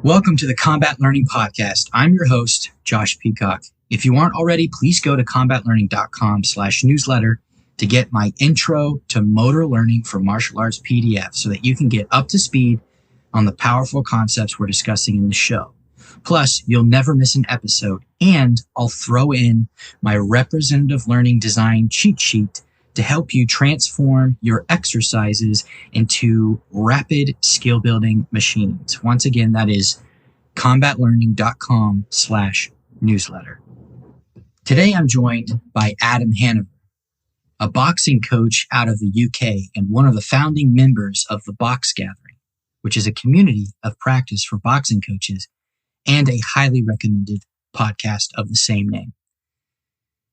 Welcome to the Combat Learning Podcast. I'm your host, Josh Peacock. If you aren't already, please go to combatlearning.com/newsletter to get my intro to motor learning for martial arts PDF so that you can get up to speed on the powerful concepts we're discussing in the show. Plus, you'll never miss an episode, and I'll throw in my representative learning design cheat sheet to help you transform your exercises into rapid skill building machines. Once again, that is combatlearning.com/newsletter. Today, I'm joined by Adam Haniver, a boxing coach out of the UK and one of the founding members of the Box Gathering, which is a community of practice for boxing coaches and a highly recommended podcast of the same name.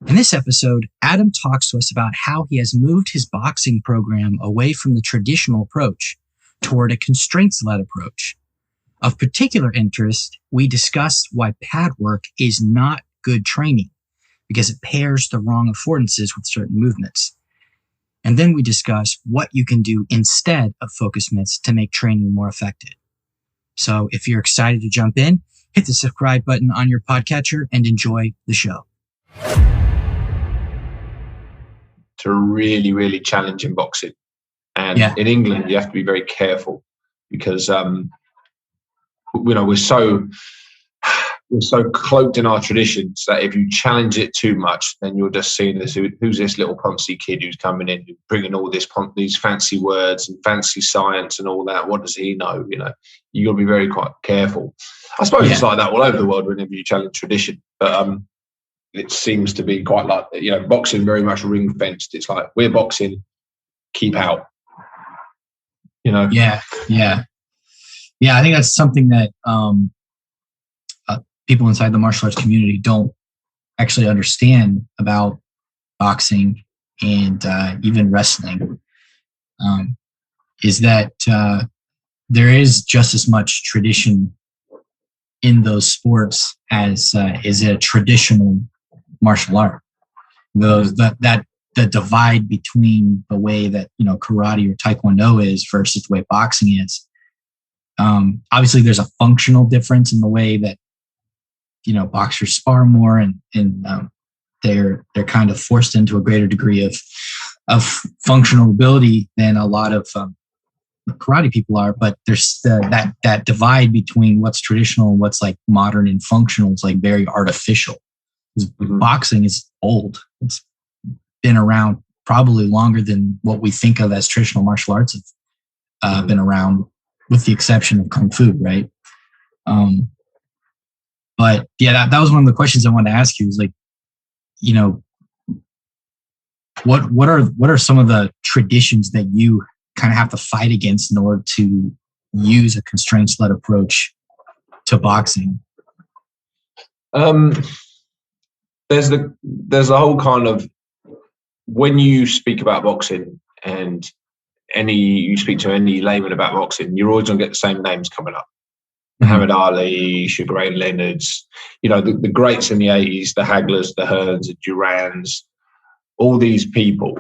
In this episode, Adam talks to us about how he has moved his boxing program away from the traditional approach toward a constraints-led approach. Of particular interest, we discussed why padwork is not good training because it pairs the wrong affordances with certain movements. And then we discuss what you can do instead of focus mitts to make training more effective. So if you're excited to jump in, hit the subscribe button on your podcatcher and enjoy the show. To really, really challenge in boxing. And in England, you have to be very careful because, we're so cloaked in our traditions that if you challenge it too much, then you're just seeing this, who's this little poncy kid who's coming in, bringing all these fancy words and fancy science and all that. What does he know? You got to be very quite careful. I suppose it's like that all over the world whenever you challenge tradition. But, it seems to be quite like, boxing very much ring fenced. It's like, we're boxing, keep out, Yeah. I think that's something that people inside the martial arts community don't actually understand about boxing and even wrestling, is that there is just as much tradition in those sports as is a traditional martial art. The divide between the way that karate or taekwondo is versus the way boxing is. Obviously, there's a functional difference in the way that boxers spar more, and they're kind of forced into a greater degree of functional ability than a lot of karate people are. But there's that divide between what's traditional and what's like modern and functional is like very artificial. Boxing is old. It's been around probably longer than what we think of as traditional martial arts have been around, with the exception of Kung Fu, right? But yeah, that was one of the questions I wanted to ask you is like, what are some of the traditions that you kind of have to fight against in order to use a constraints-led approach to boxing? There's the whole kind of, when you speak about boxing and you speak to any layman about boxing, you're always going to get the same names coming up. Muhammad Ali, Sugar Ray Leonard's, the greats in the 80s, the Haglers, the Hearns, the Durans, all these people.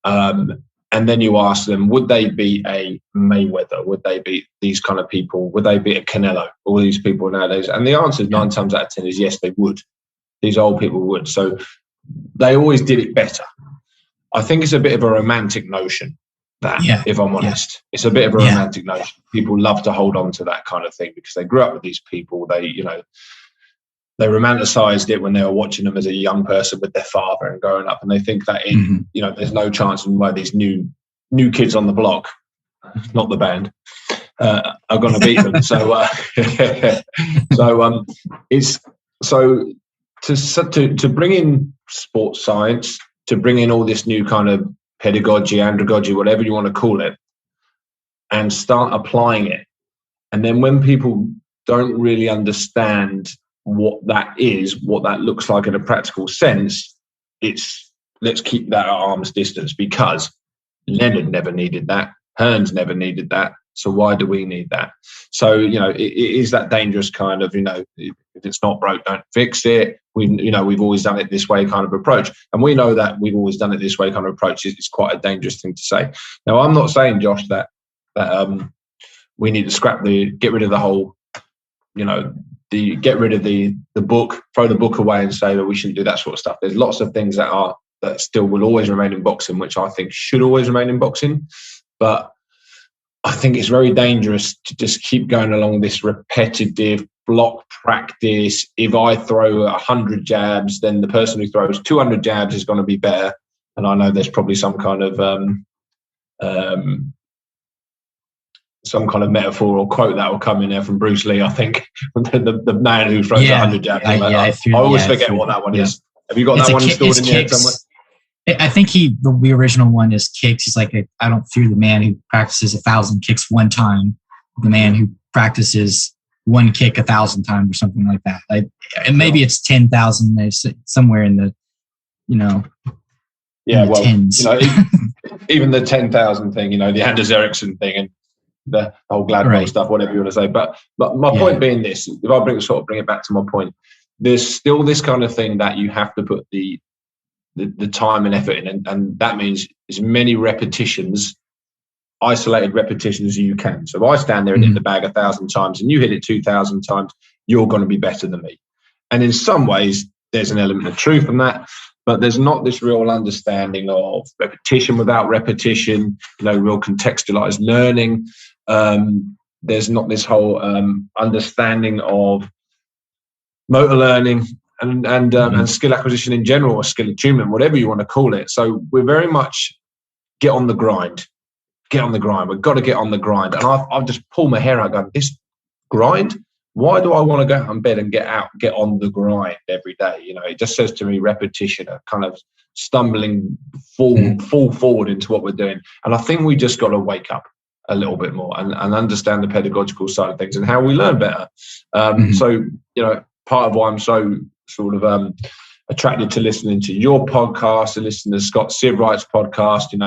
And then you ask them, would they be a Mayweather? Would they be these kind of people? Would they be a Canelo? All these people nowadays. And the answer 9 times out of 10 is yes, they would. These old people would. So they always did it better. I think it's a bit of a romantic notion that, if I'm honest, it's a bit of a romantic notion. People love to hold on to that kind of thing because they grew up with these people. They romanticized it when they were watching them as a young person with their father and growing up. And they think that there's no chance in why these new kids on the block, not the band, are going to beat them. To bring in sports science, to bring in all this new kind of pedagogy, andragogy, whatever you want to call it, and start applying it. And then when people don't really understand what that is, what that looks like in a practical sense, it's let's keep that at arm's distance because Leonard never needed that. Hearns never needed that. So why do we need that? So, it is that dangerous kind of, if it's not broke, don't fix it. We've always done it this way kind of approach. And we know that we've always done it this way kind of approach is quite a dangerous thing to say. Now, I'm not saying, Josh, that we need to get rid of the whole get rid of the book, throw the book away and say that we shouldn't do that sort of stuff. There's lots of things that still will always remain in boxing, which I think should always remain in boxing. But I think it's very dangerous to just keep going along this repetitive block practice. If I throw 100 jabs, then the person who throws 200 jabs is going to be better. And I know there's probably some kind of metaphor or quote that will come in there from Bruce Lee, I think. the man who throws 100 jabs. I always forget what that one is. Have you got that one stored in there somewhere? I think the original one is kicks. He's like, I don't fear the man who practices 1,000 kicks one time, the man who practices one kick 1,000 times or something like that. And maybe it's 10,000 somewhere in the, tens. Even the 10,000 thing, the Anders Ericsson thing and the whole Gladwell stuff, whatever you want to say. But my point being this, if I bring it back to my point, there's still this kind of thing that you have to put the time and effort in, and that means as many repetitions, isolated repetitions as you can. So if I stand there and hit the bag 1,000 times and you hit it 2,000 times, you're going to be better than me. And in some ways, there's an element of truth in that, but there's not this real understanding of repetition without repetition, real contextualized learning. There's not this whole understanding of motor learning and skill acquisition in general, or skill attunement, whatever you want to call it. So we're very much get on the grind. We've got to get on the grind. And I've just pulled my hair out going, this grind? Why do I want to go out in bed and get on the grind every day? It just says to me repetition, a kind of stumbling fall forward into what we're doing. And I think we just got to wake up a little bit more and understand the pedagogical side of things and how we learn better. So, part of why I'm so sort of attracted to listening to your podcast and listening to Scott Sivright's podcast, and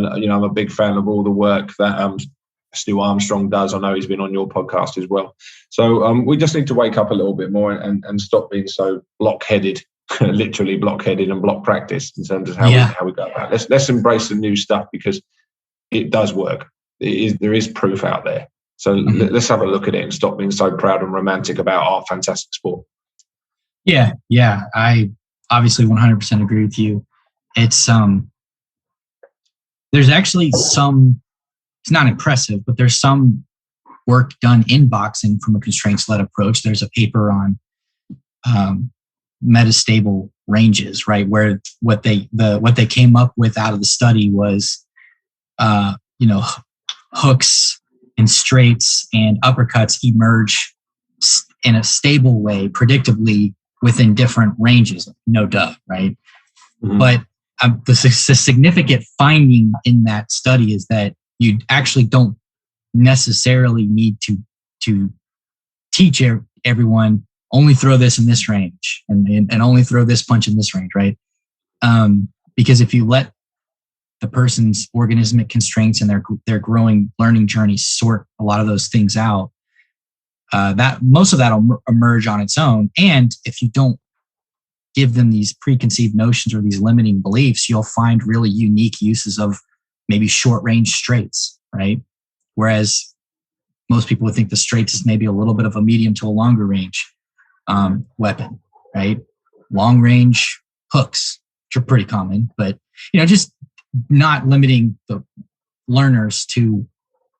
I'm a big fan of all the work that Stu Armstrong does. I know he's been on your podcast as well. So we just need to wake up a little bit more and stop being so block-headed, literally block-headed and block practice in terms of how we go about it. Let's embrace the new stuff because it does work. There is proof out there. So let's have a look at it and stop being so proud and romantic about our fantastic sport. Yeah. I obviously 100% agree with you. It's there's actually it's not impressive, but there's some work done in boxing from a constraints-led approach. There's a paper on metastable ranges, right? Where what they came up with out of the study was, hooks and straights and uppercuts emerge in a stable way, predictably within different ranges. No duh, right? But the significant finding in that study is that you actually don't necessarily need to teach everyone only throw this in this range and only throw this punch in this range, right? Because if you let the person's organismic constraints and their growing learning journey sort a lot of those things out, that most of that will emerge on its own. And if you don't give them these preconceived notions or these limiting beliefs, you'll find really unique uses of maybe short range straights, right? Whereas most people would think the straights is maybe a little bit of a medium to a longer range weapon, right? Long range hooks, which are pretty common, but just not limiting the learners to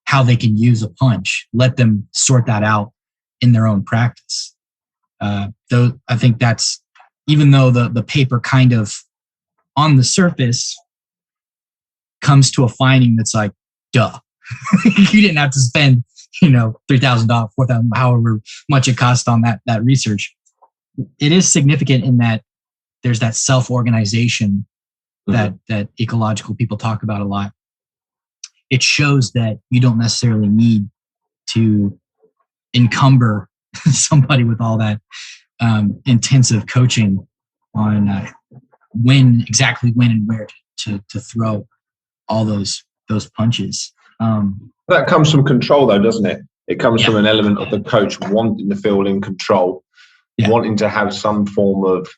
how they can use a punch. Let them sort that out in their own practice. Though I think that's, even though the paper kind of on the surface comes to a finding that's like, duh, you didn't have to spend, $3,000, $4,000, however much it cost on that research. It is significant in that there's that self-organization that ecological people talk about a lot. It shows that you don't necessarily need to encumber somebody with all that intensive coaching on when and where to throw all those punches. That comes from control, though, doesn't it? It comes from an element of the coach wanting to feel in control, wanting to have some form of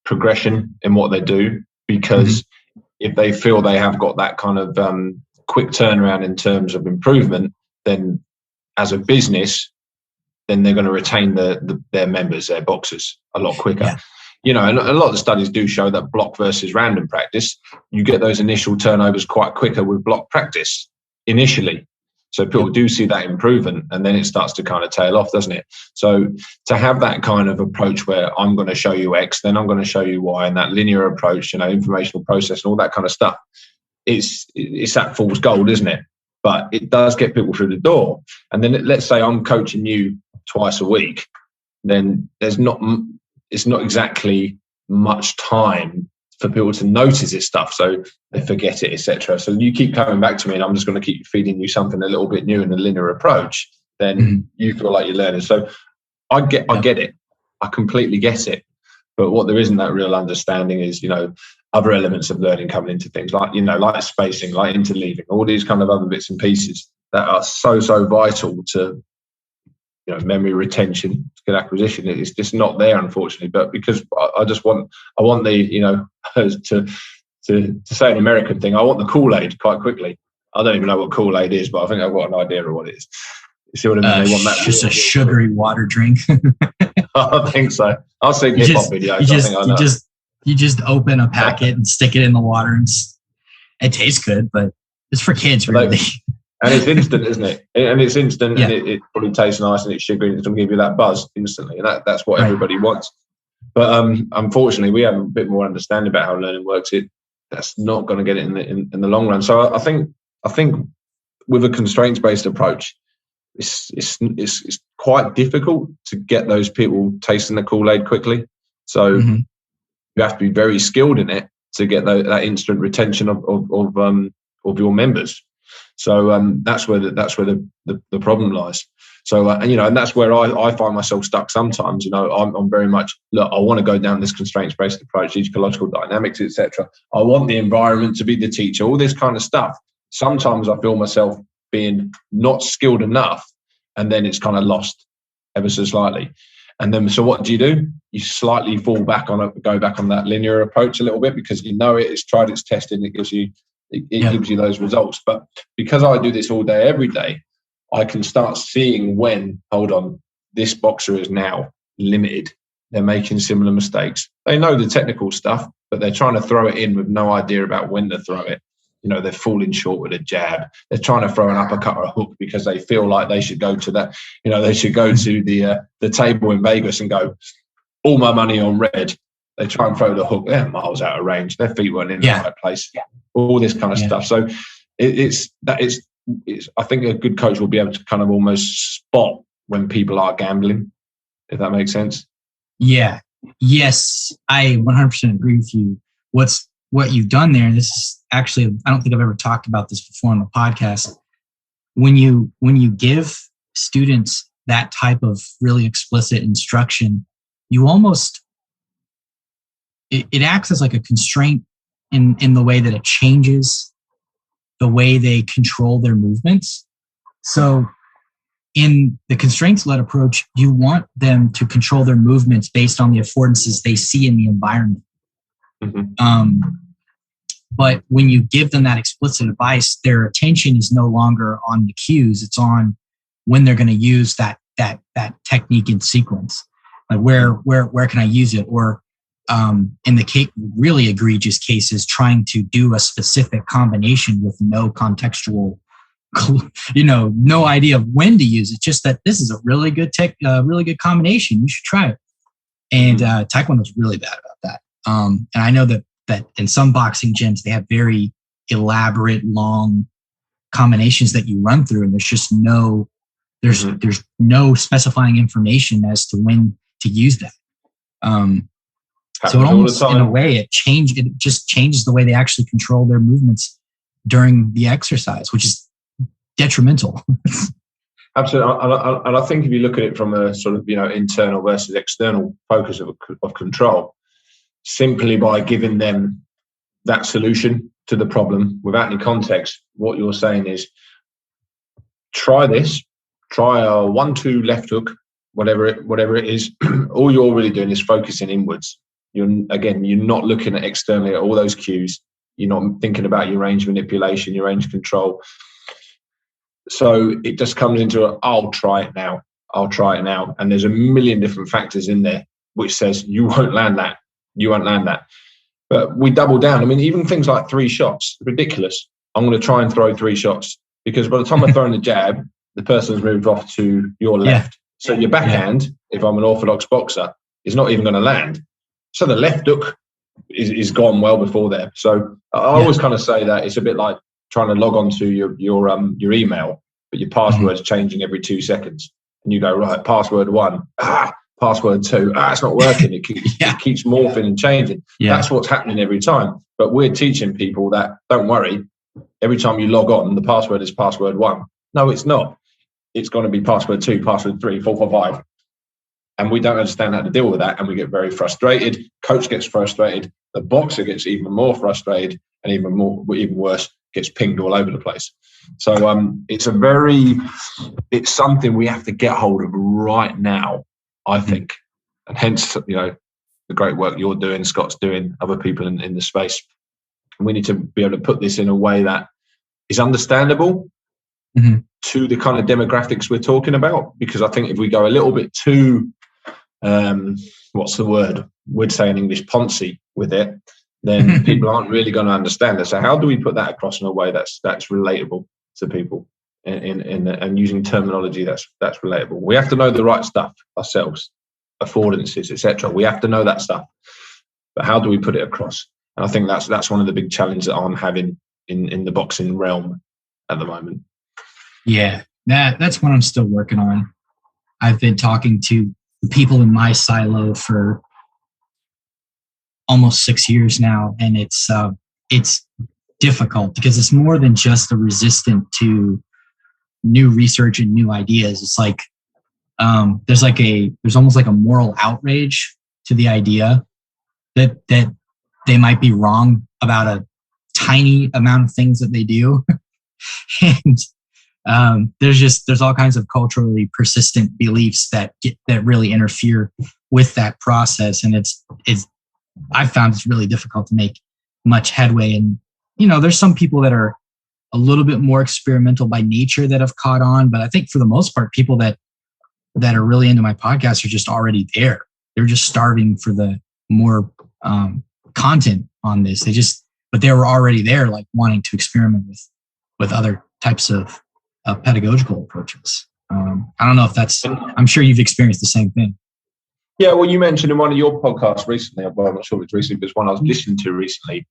progression in what they do, because if they feel they have got that kind of quick turnaround in terms of improvement, then as a business, then they're going to retain their members, their boxers, a lot quicker. Yeah. You know, and a lot of the studies do show that block versus random practice, you get those initial turnovers quite quicker with block practice initially. So people do see that improvement, and then it starts to kind of tail off, doesn't it? So to have that kind of approach where I'm going to show you X, then I'm going to show you Y, and that linear approach, you know, informational process and all that kind of stuff, it's that fool's gold, isn't it? But it does get people through the door. And then let's say I'm coaching you twice a week, then it's not exactly much time for people to notice this stuff, so they forget it, etc. So you keep coming back to me, and I'm just going to keep feeding you something a little bit new in a linear approach. Then you feel like you're learning. So I get it, I completely get it. But what there isn't that real understanding is, you know, other elements of learning coming into things like, you know, like spacing, like interleaving, all these kind of other bits and pieces that are so vital to, you know, memory retention, skill acquisition. It's just not there, unfortunately. But because I want the, you know, to say an American thing, I want the Kool-Aid quite quickly. I don't even know what Kool-Aid is, but I think I've got an idea of what it is. You see what I mean? They want that. Just a sugary water drink. I think so. I've seen hip hop videos. You just open a packet and stick it in the water, and it tastes good, but it's for kids, really. And it's instant, isn't it? And it's instant, and it probably tastes nice, and it's sugary, and it's going to give you that buzz instantly, and that's what everybody wants. But unfortunately, we have a bit more understanding about how learning works. That's not going to get it in the long run. So I think with a constraints-based approach, it's quite difficult to get those people tasting the Kool-Aid quickly. So you have to be very skilled in it to get that instant retention of your members. So that's where the problem lies. So you know, and that's where I find myself stuck sometimes. You know, I'm very much, look, I want to go down this constraints-based approach, ecological dynamics, etc. I want the environment to be the teacher, all this kind of stuff. Sometimes I feel myself being not skilled enough, and then it's kind of lost ever so slightly. And then, so what do? You slightly go back on that linear approach a little bit, because you know it's tried, it's tested, and it gives you gives you those results. But because I do this all day, every day, I can start seeing when, hold on, this boxer is now limited. They're making similar mistakes. They know the technical stuff, but they're trying to throw it in with no idea about when to throw it. You know, they're falling short with a jab. They're trying to throw an uppercut or a hook because they feel like they should go to that. You know, they should go to the table in Vegas and go, all my money on red. They try and throw the hook. They're miles out of range. Their feet weren't in the right place. All this kind of stuff. So it's I think a good coach will be able to kind of almost spot when people are gambling, if that makes sense. Yeah. Yes, I 100% agree with you. What you've done there, and this is actually, I don't think I've ever talked about this before on the podcast. When you give students that type of really explicit instruction, you almost, it acts as like a constraint in the way that it changes the way they control their movements. So in the constraints-led approach, you want them to control their movements based on the affordances they see in the environment. But when you give them that explicit advice, their attention is no longer on the cues; it's on when they're going to use that technique in sequence. Like where can I use it? Or in the really egregious cases, trying to do a specific combination with no contextual, no idea of when to use it. Just that this is a really good combination. You should try it. And Taekwondo is really bad about that. And I know that in some boxing gyms, they have very elaborate, long combinations that you run through, and there's just there's no specifying information as to when to use that. So it almost, in a way, it just changes the way they actually control their movements during the exercise, which is detrimental. Absolutely. And I think if you look at it from a sort of, internal versus external focus of control, simply by giving them that solution to the problem without any context, what you're saying is, try this, try a 1-2 left hook, whatever it is. All you're really doing is focusing inwards. You're not looking at externally at all those cues. You're not thinking about your range manipulation, your range control. So it just comes into I'll try it now. I'll try it now. And there's a million different factors in there which says you won't land that. You won't land that. But we double down. I mean, even things like 3 shots, ridiculous. I'm going to try and throw 3 shots because by the time I throw in the jab, the person's moved off to your left. So your backhand, if I'm an orthodox boxer, is not even going to land. So the left hook is gone well before there. So I always kind of say that it's a bit like trying to log on to your email, but your password's changing every 2 seconds. And you go, right, password 1, password 2, it's not working. It keeps morphing and changing. That's what's happening every time. But we're teaching people that, don't worry, every time you log on, the password is password 1. No, it's not. It's going to be password 2, password 3, 4, 5, 5. And we don't understand how to deal with that. And we get very frustrated. Coach gets frustrated. The boxer gets even more frustrated, and even worse, gets pinged all over the place. So it's something we have to get hold of right now, I think. And hence, the great work you're doing, Scott's doing, other people in the space. And we need to be able to put this in a way that is understandable to the kind of demographics we're talking about. Because I think if we go a little bit too, what's the word? We'd say in English, poncy with it, then people aren't really going to understand it. So how do we put that across in a way that's relatable to people and using terminology that's relatable? We have to know the right stuff ourselves, affordances, etc. We have to know that stuff. But how do we put it across? And I think that's one of the big challenges that I'm having in the boxing realm at the moment. Yeah, that's what I'm still working on. I've been talking to the people in my silo for almost 6 years now, and it's difficult because it's more than just a resistant to new research and new ideas. It's like there's almost like a moral outrage to the idea that they might be wrong about a tiny amount of things that they do. And there's all kinds of culturally persistent beliefs that really interfere with that process. And I've found it's really difficult to make much headway. And, there's some people that are a little bit more experimental by nature that have caught on. But I think for the most part, people that are really into my podcast are just already there. They're just starving for the more content on this. But they were already there, like wanting to experiment with other types of pedagogical approaches. I don't know if I'm sure you've experienced the same thing. Yeah, well, you mentioned in one of your podcasts recently, well, I'm not sure if it's recently, but it's one I was listening to recently,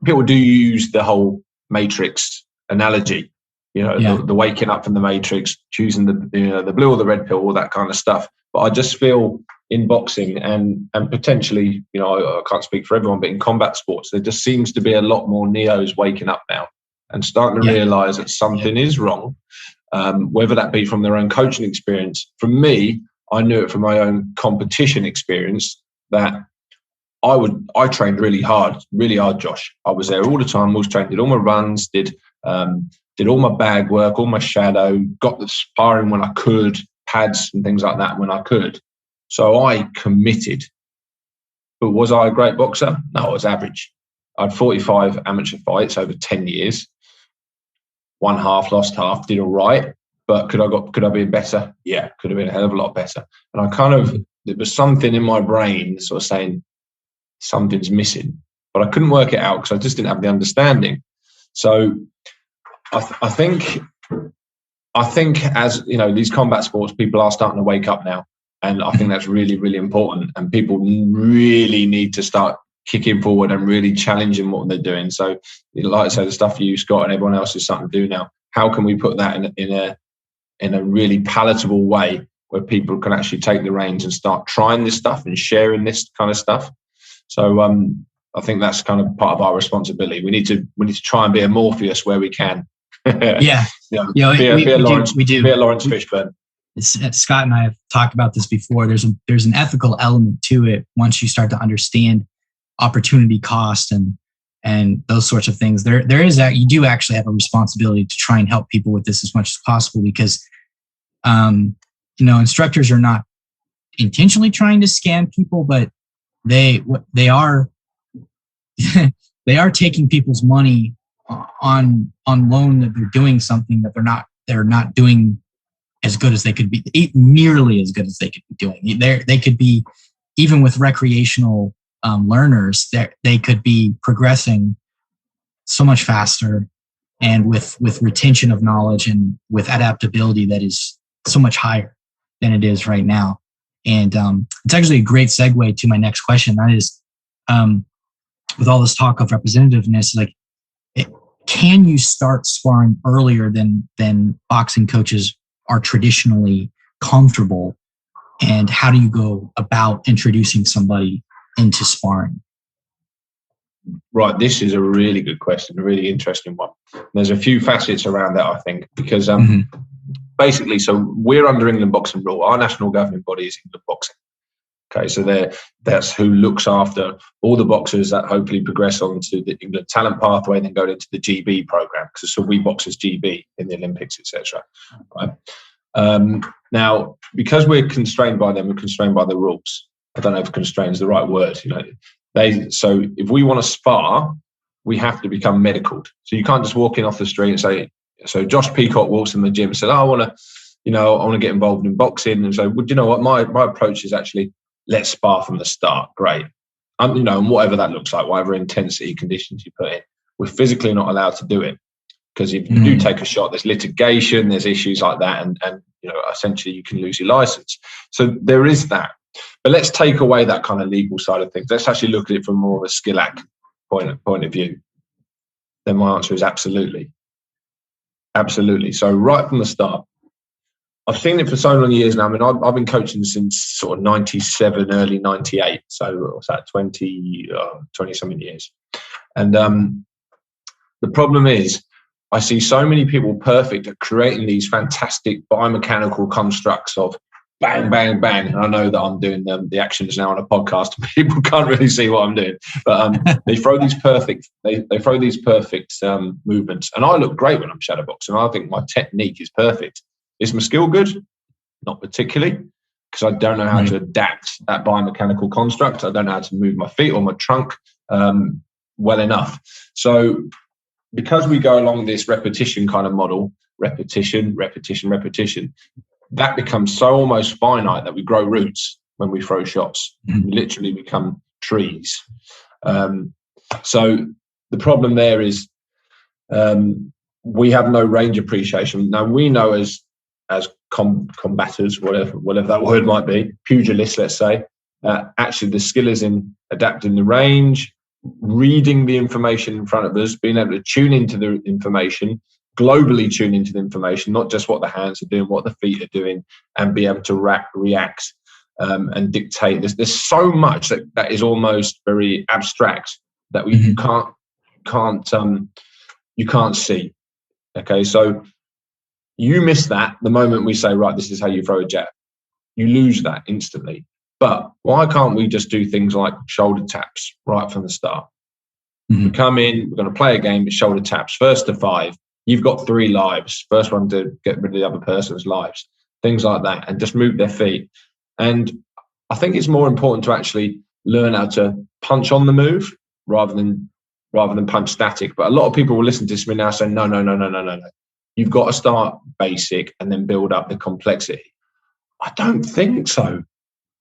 people do use the whole matrix analogy, the waking up from the matrix, choosing the blue or the red pill, all that kind of stuff. But I just feel in boxing and potentially, I can't speak for everyone, but in combat sports, there just seems to be a lot more neos waking up now and starting to realize that something is wrong, whether that be from their own coaching experience. For me, I knew it from my own competition experience that I trained really hard, Josh. I was there all the time, always trained, did all my runs, did all my bag work, all my shadow, got the sparring when I could, pads and things like that when I could. So I committed. But was I a great boxer? No, I was average. I had 45 amateur fights over 10 years. Won half, lost half, did all right. But could I have been better? Yeah, could have been a hell of a lot better. And there was something in my brain sort of saying something's missing, but I couldn't work it out because I just didn't have the understanding. So I think as these combat sports, people are starting to wake up now, and I think that's really, really important. And people really need to start kicking forward and really challenging what they're doing. So, like I say, the stuff you, Scott, and everyone else is starting to do now. How can we put that in a really palatable way where people can actually take the reins and start trying this stuff and sharing this kind of stuff? So I think that's kind of part of our responsibility. We need to try and be a Morpheus where we can. We do. Lawrence Fishburne. Scott and I have talked about this before. There's an ethical element to it once you start to understand opportunity cost and those sorts of things. There is that you do actually have a responsibility to try and help people with this as much as possible because instructors are not intentionally trying to scam people, but they are they are taking people's money on loan that they're doing something that they're not doing as good as they could be, nearly as good as they could be doing. They could be, even with recreational learners, they could be progressing so much faster, and with retention of knowledge and with adaptability that is so much higher than it is right now. And it's actually a great segue to my next question. That is, with all this talk of representativeness, like, can you start sparring earlier than boxing coaches are traditionally comfortable? And how do you go about introducing somebody into sparring? Right, this is a really good question, a really interesting one. There's a few facets around that, I think, because basically, so we're under England boxing rule. Our national governing body is England boxing. Okay, so that's who looks after all the boxers that hopefully progress onto the England talent pathway and then go into the GB program, because so we box as GB in the Olympics, etc. Right. Now, because we're constrained by them, we're constrained by the rules. I don't know if constrained is the right word. So if we want to spar, we have to become medicaled. So you can't just walk in off the street and say. So Josh Peacock walks in the gym and said, "I want to get involved in boxing." And so, well, you know what? My approach is actually, let's spar from the start. Great. And whatever that looks like, whatever intensity conditions you put in, we're physically not allowed to do it, because if you do take a shot, there's litigation, there's issues like that, and essentially you can lose your license. So there is that. But let's take away that kind of legal side of things. Let's actually look at it from more of a skill act point of view. Then my answer is absolutely. Absolutely. So right from the start, I've seen it for so many years now. I mean, I've been coaching since sort of 97, early 98. So what's that, 20 something years. And the problem is, I see so many people perfect at creating these fantastic biomechanical constructs of bang, bang, bang. And I know that I'm doing the actions now on a podcast. People can't really see what I'm doing, but they throw these perfect. They throw these perfect movements, and I look great when I'm shadowboxing. I think my technique is perfect. Is my skill good? Not particularly, because I don't know how to adapt that biomechanical construct. I don't know how to move my feet or my trunk well enough. So because we go along this repetition kind of model, repetition, that becomes so almost finite that we grow roots when we throw shots. We literally become trees. So the problem there is we have no range appreciation. Now, we know as combatants, whatever that word might be, pugilists, let's say, actually the skill is in adapting the range, reading the information in front of us, being able to tune into the information, globally tune into the information, not just what the hands are doing, what the feet are doing, and be able to react and dictate. There's so much that is almost very abstract that you can't see. Okay, so you miss that the moment we say, right, this is how you throw a jab. You lose that instantly. But why can't we just do things like shoulder taps right from the start? We come in, we're going to play a game with shoulder taps, first to 5. You've got 3 lives. First one to get rid of the other person's lives. Things like that, and just move their feet. And I think it's more important to actually learn how to punch on the move rather than punch static. But a lot of people will listen to me now saying, no. You've got to start basic and then build up the complexity. I don't think so.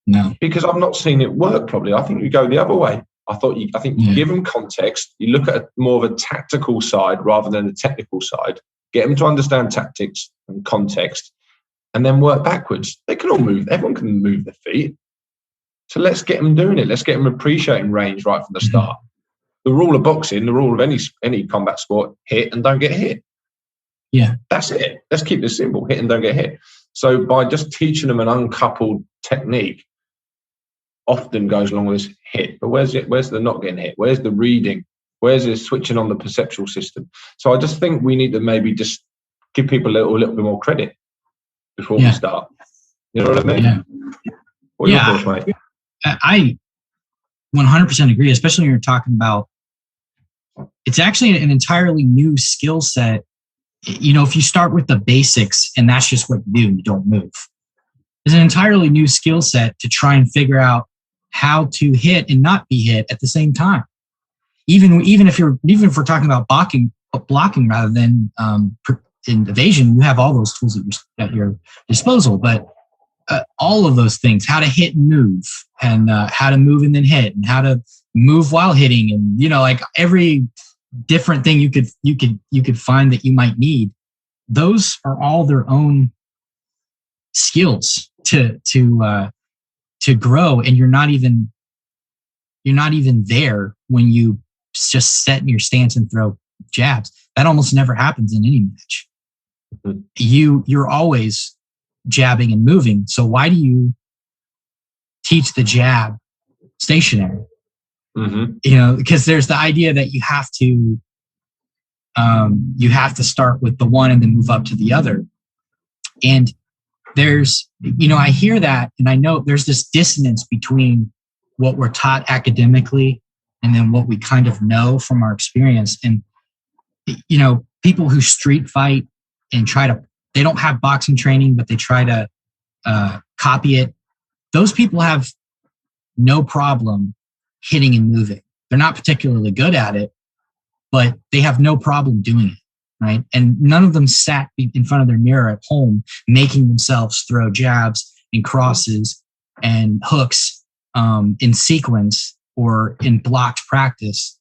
No, because I've not seen it work properly. I think you go the other way. I think you give them context. You look at more of a tactical side rather than a technical side. Get them to understand tactics and context, and then work backwards. They can all move. Everyone can move their feet. So let's get them doing it. Let's get them appreciating range right from the start. The rule of boxing, the rule of any combat sport: hit and don't get hit. Yeah, that's it. Let's keep this simple: hit and don't get hit. So by just teaching them an uncoupled technique, often goes along with this hit, but where's the not getting hit? Where's the reading? Where's the switching on the perceptual system? So I just think we need to maybe just give people a little bit more credit before we start. You know what I mean? Yeah. What are your thoughts, mate? I 100% agree, especially when you're talking about, it's actually an entirely new skill set. If you start with the basics and that's just what you do, you don't move. It's an entirely new skill set to try and figure out how to hit and not be hit at the same time. Even if we're talking about blocking rather than in evasion, you have all those tools at your disposal. But all of those things, how to hit and move, and how to move and then hit, and how to move while hitting, and like every different thing you could find that you might need. Those are all their own skills to grow, and you're not even there when you just set in your stance and throw jabs. That almost never happens in any match. Mm-hmm. You're always jabbing and moving. So why do you teach the jab stationary? Mm-hmm. Because there's the idea that you have to start with the one and then move up to the other. And there's, I hear that, and I know there's this dissonance between what we're taught academically and then what we kind of know from our experience. And, people who street fight and they don't have boxing training, but they try to copy it. Those people have no problem hitting and moving. They're not particularly good at it, but they have no problem doing it, right? And none of them sat in front of their mirror at home making themselves throw jabs and crosses and hooks in sequence or in blocked practice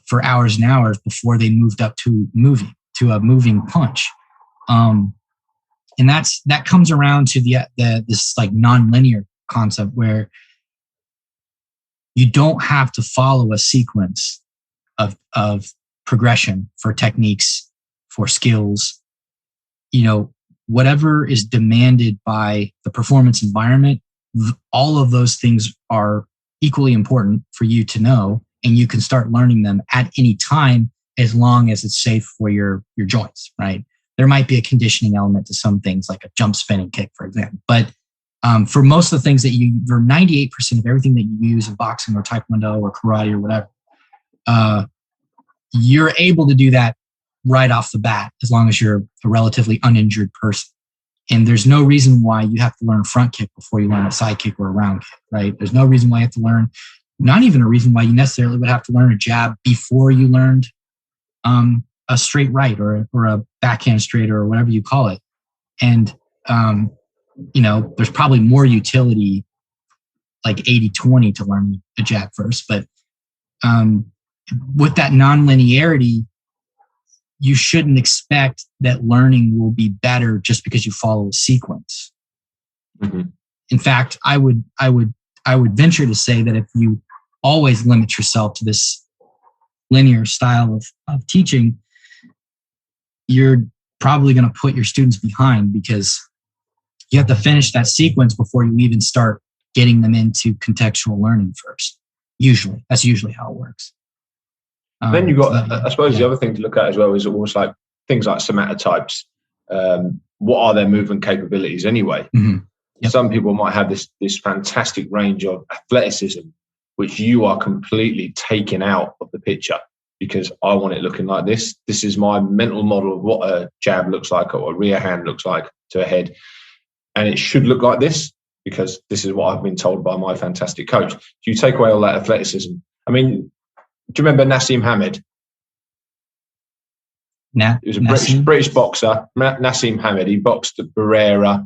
for hours and hours before they moved up to a moving punch. And that comes around to this like nonlinear concept where you don't have to follow a sequence of progression for techniques, for skills. Whatever is demanded by the performance environment, all of those things are equally important for you to know, and you can start learning them at any time as long as it's safe for your joints, right? There might be a conditioning element to some things, like a jump spinning kick, for example. But for most of the things for 98% of everything that you use in boxing or taekwondo or karate or whatever, you're able to do that right off the bat as long as you're a relatively uninjured person. And there's no reason why you have to learn front kick before you learn a side kick or a round kick, right? There's no reason why you have to learn, not even a reason why you necessarily would have to learn a jab before you learned a straight right or a backhand straight or whatever you call it. And, there's probably more utility, like 80-20, to learn a jab first. But with that non-linearity, you shouldn't expect that learning will be better just because you follow a sequence. Mm-hmm. In fact, I would venture to say that if you always limit yourself to this linear style of teaching, you're probably going to put your students behind, because you have to finish that sequence before you even start getting them into contextual learning first. That's usually how it works. Then you've got, I suppose, the other thing to look at as well is almost like things like somatotypes. What are their movement capabilities anyway? Mm-hmm. Yep. Some people might have this fantastic range of athleticism, which you are completely taken out of the picture because I want it looking like this. This is my mental model of what a jab looks like or a rear hand looks like to a head. And it should look like this because this is what I've been told by my fantastic coach. If you take away all that athleticism, I mean, do you remember Nassim Hamed? He was a British boxer, Nassim Hamed. He boxed Barrera.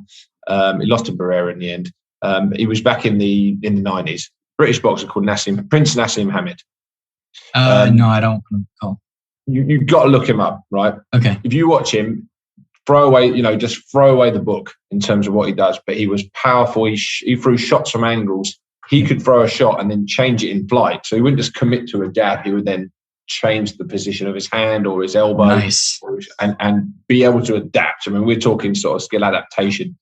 He lost to Barrera in the end. He was back in the 90s. British boxer called Prince Nassim Hamed. No, I don't recall. You've got to look him up, right? Okay. If you watch him, just throw away the book in terms of what he does. But he was powerful. He threw shots from angles. He could throw a shot and then change it in flight. So he wouldn't just commit to a jab. He would then change the position of his hand or his elbow. Nice. and be able to adapt. I mean, we're talking sort of skill adaptation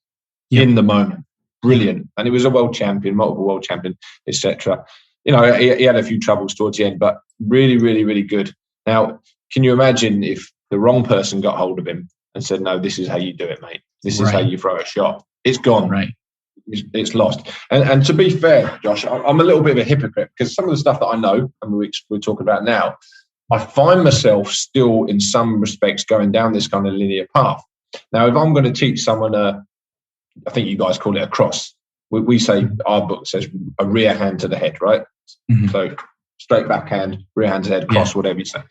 in the moment. Brilliant. And he was a world champion, multiple world champion, etc. He had a few troubles towards the end, but really, really, really good. Now, can you imagine if the wrong person got hold of him and said, no, this is how you do it, mate. This is how you throw a shot. It's gone. Right. It's lost. And to be fair, Josh, I'm a little bit of a hypocrite because some of the stuff that I know and we're talking about now, I find myself still in some respects going down this kind of linear path. Now, if I'm going to teach someone I think you guys call it a cross. We say, our book says a rear hand to the head, right? Mm-hmm. So straight backhand, rear hand to the head, cross, whatever you say.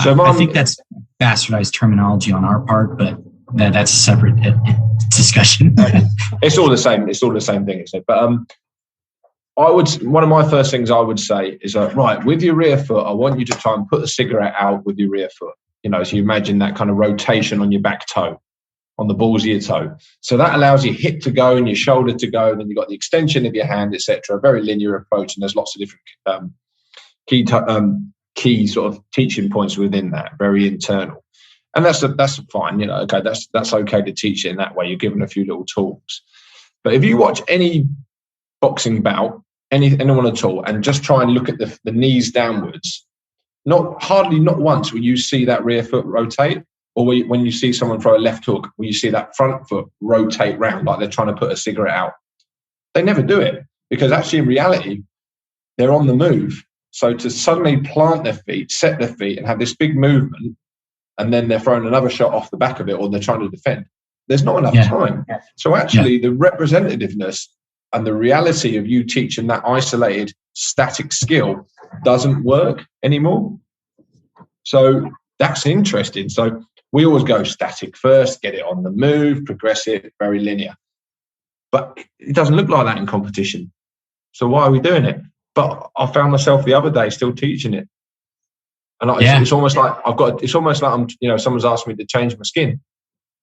So I think that's bastardized terminology on our part, but that's a separate discussion. It's all the same. It's all the same thing. But one of my first things I would say is, right, with your rear foot, I want you to try and put the cigarette out with your rear foot. So you imagine that kind of rotation on your back toe, on the balls of your toe. So that allows your hip to go and your shoulder to go. And then you've got the extension of your hand, etc. A very linear approach. And there's lots of different key sort of teaching points within that, very internal. And that's fine. Okay, that's okay to teach it in that way. You're given a few little tools. But if you watch any boxing bout, anyone at all, and just try and look at the knees downwards, not once will you see that rear foot rotate, or when you see someone throw a left hook, will you see that front foot rotate round like they're trying to put a cigarette out. They never do it, because actually in reality, they're on the move. So to suddenly plant their feet, set their feet, and have this big movement, and then they're throwing another shot off the back of it, or they're trying to defend, there's not enough time. So actually the representativeness and the reality of you teaching that isolated static skill doesn't work anymore. So that's interesting. So we always go static first, get it on the move, progressive, very linear. But it doesn't look like that in competition. So why are we doing it? But I found myself the other day still teaching it. And it's almost like I'm, someone's asked me to change my skin,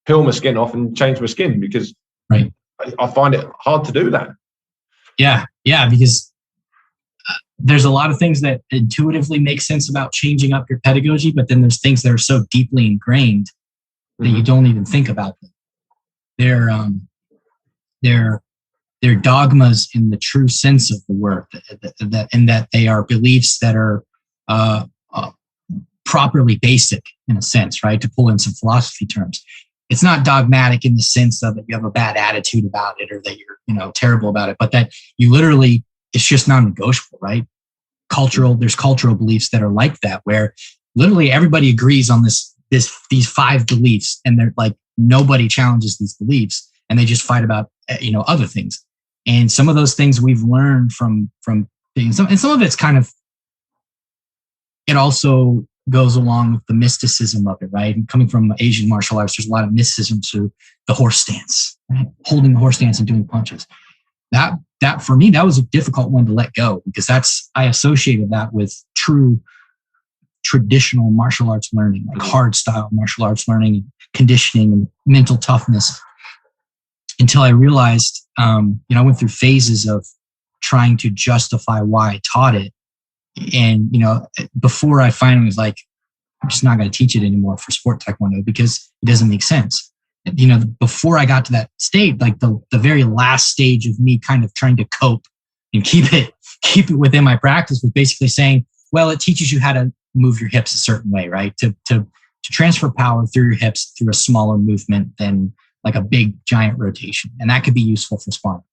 peel my skin off and change my skin, because I find it hard to do that. Yeah, because there's a lot of things that intuitively make sense about changing up your pedagogy, but then there's things that are so deeply ingrained that you don't even think about them. They're dogmas in the true sense of the word, that they are beliefs that are properly basic in a sense, right? To pull in some philosophy terms. It's not dogmatic in the sense of that you have a bad attitude about it, or that you're, terrible about it, but that you literally, it's just non-negotiable, right? There's cultural beliefs that are like that, where literally everybody agrees on these 5 beliefs, and they're like, nobody challenges these beliefs, and they just fight about, other things. And some of those things we've learned from things, and some of it's kind of, it also goes along with the mysticism of it, right? And coming from Asian martial arts, there's a lot of mysticism to the horse stance, right? Holding the horse stance and doing punches. That for me, that was a difficult one to let go, because I associated that with true traditional martial arts learning, like hard style martial arts learning, conditioning, and mental toughness. Until I realized, I went through phases of trying to justify why I taught it. And, before I finally was like, I'm just not going to teach it anymore for sport taekwondo, because it doesn't make sense. Before I got to that state, like the very last stage of me kind of trying to cope and keep it within my practice, was basically saying, well, it teaches you how to move your hips a certain way, right? To transfer power through your hips through a smaller movement than like a big giant rotation. And that could be useful for sparring.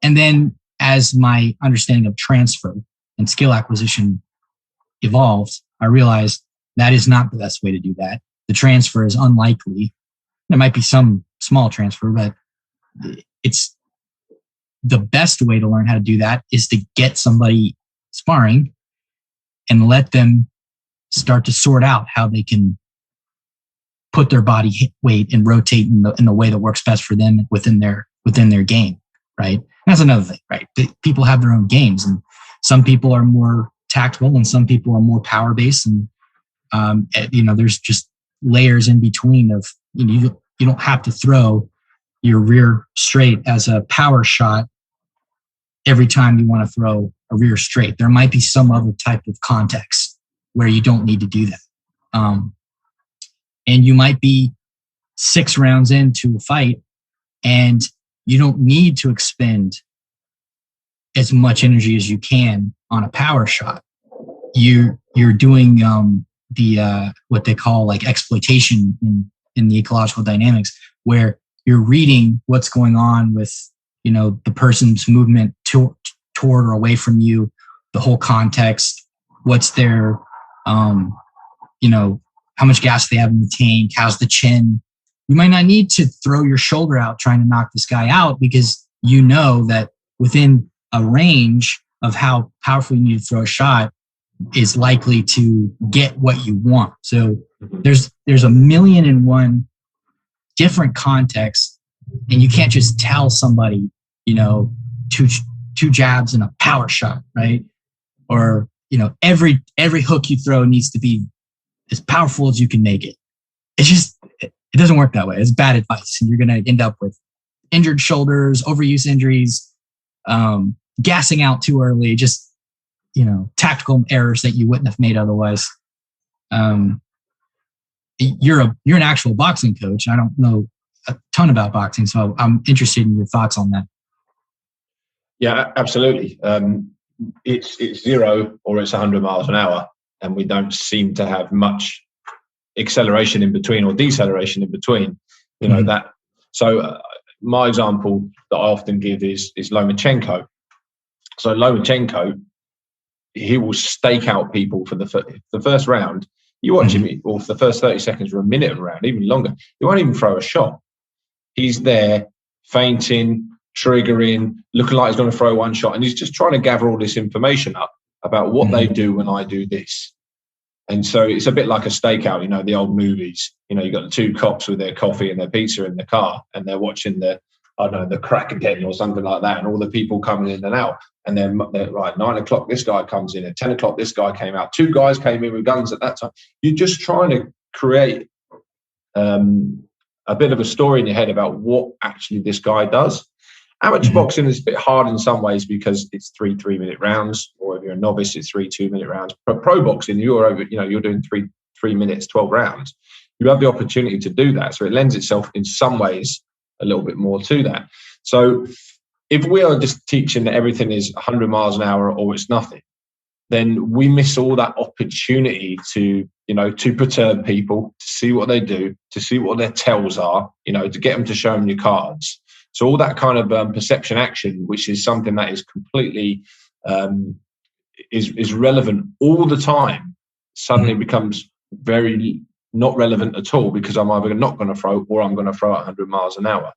And then as my understanding of transfer and skill acquisition evolved, I realized that is not the best way to do that. The transfer is unlikely. There might be some small transfer, but it's the best way to learn how to do that is to get somebody sparring and let them start to sort out how they can put their body weight and rotate in the way that works best for them within their game, right? And that's another thing, right? People have their own games, and some people are more tactical and some people are more power based, and there's just layers in between of, you don't have to throw your rear straight as a power shot every time you want to throw a rear straight. There might be some other type of context where you don't need to do that. And you might be 6 rounds into a fight and you don't need to expend as much energy as you can on a power shot. You're doing what they call like exploitation in the ecological dynamics, where you're reading what's going on with the person's movement toward or away from you, the whole context, what's their how much gas they have in the tank, how's the chin. You might not need to throw your shoulder out trying to knock this guy out, because you know that within a range of how powerful you need to throw a shot, is likely to get what you want. So there's a million and one different contexts, and you can't just tell somebody, two jabs and a power shot, right? Or every hook you throw needs to be as powerful as you can make it. It doesn't work that way. It's bad advice, and you're going to end up with injured shoulders, overuse injuries, gassing out too early, just tactical errors that you wouldn't have made otherwise. You're an actual boxing coach. I don't know a ton about boxing, so I'm interested in your thoughts on that. Yeah, absolutely. It's 0 or it's 100 miles an hour, and we don't seem to have much acceleration in between or deceleration in between. That. So my example that I often give is Lomachenko. So Lomachenko, he will stake out people for the first round. You watch him, or for the first 30 seconds or a minute of a round, even longer. He won't even throw a shot. He's there, feinting, triggering, looking like he's going to throw one shot, and he's just trying to gather all this information up about what they do when I do this. And so it's a bit like a stakeout, the old movies. You've got the two cops with their coffee and their pizza in the car, and they're watching the crack again or something like that, and all the people coming in and out. And then right, 9 o'clock, this guy comes in. At 10 o'clock, this guy came out. 2 guys came in with guns at that time. You're just trying to create a bit of a story in your head about what actually this guy does. Amateur boxing is a bit hard in some ways because it's 3 3-minute rounds, or if you're a novice, it's 3 2-minute rounds. But pro boxing, you're doing 3 minutes, 12 rounds. You have the opportunity to do that. So it lends itself in some ways a little bit more to that. So if we are just teaching that everything is 100 miles an hour or it's nothing, then we miss all that opportunity to perturb people, to see what they do, to see what their tells are, to get them to show them your cards. So all that kind of perception action, which is something that is completely is relevant all the time, suddenly becomes very not relevant at all, because I'm either not going to throw or I'm going to throw at 100 miles an hour.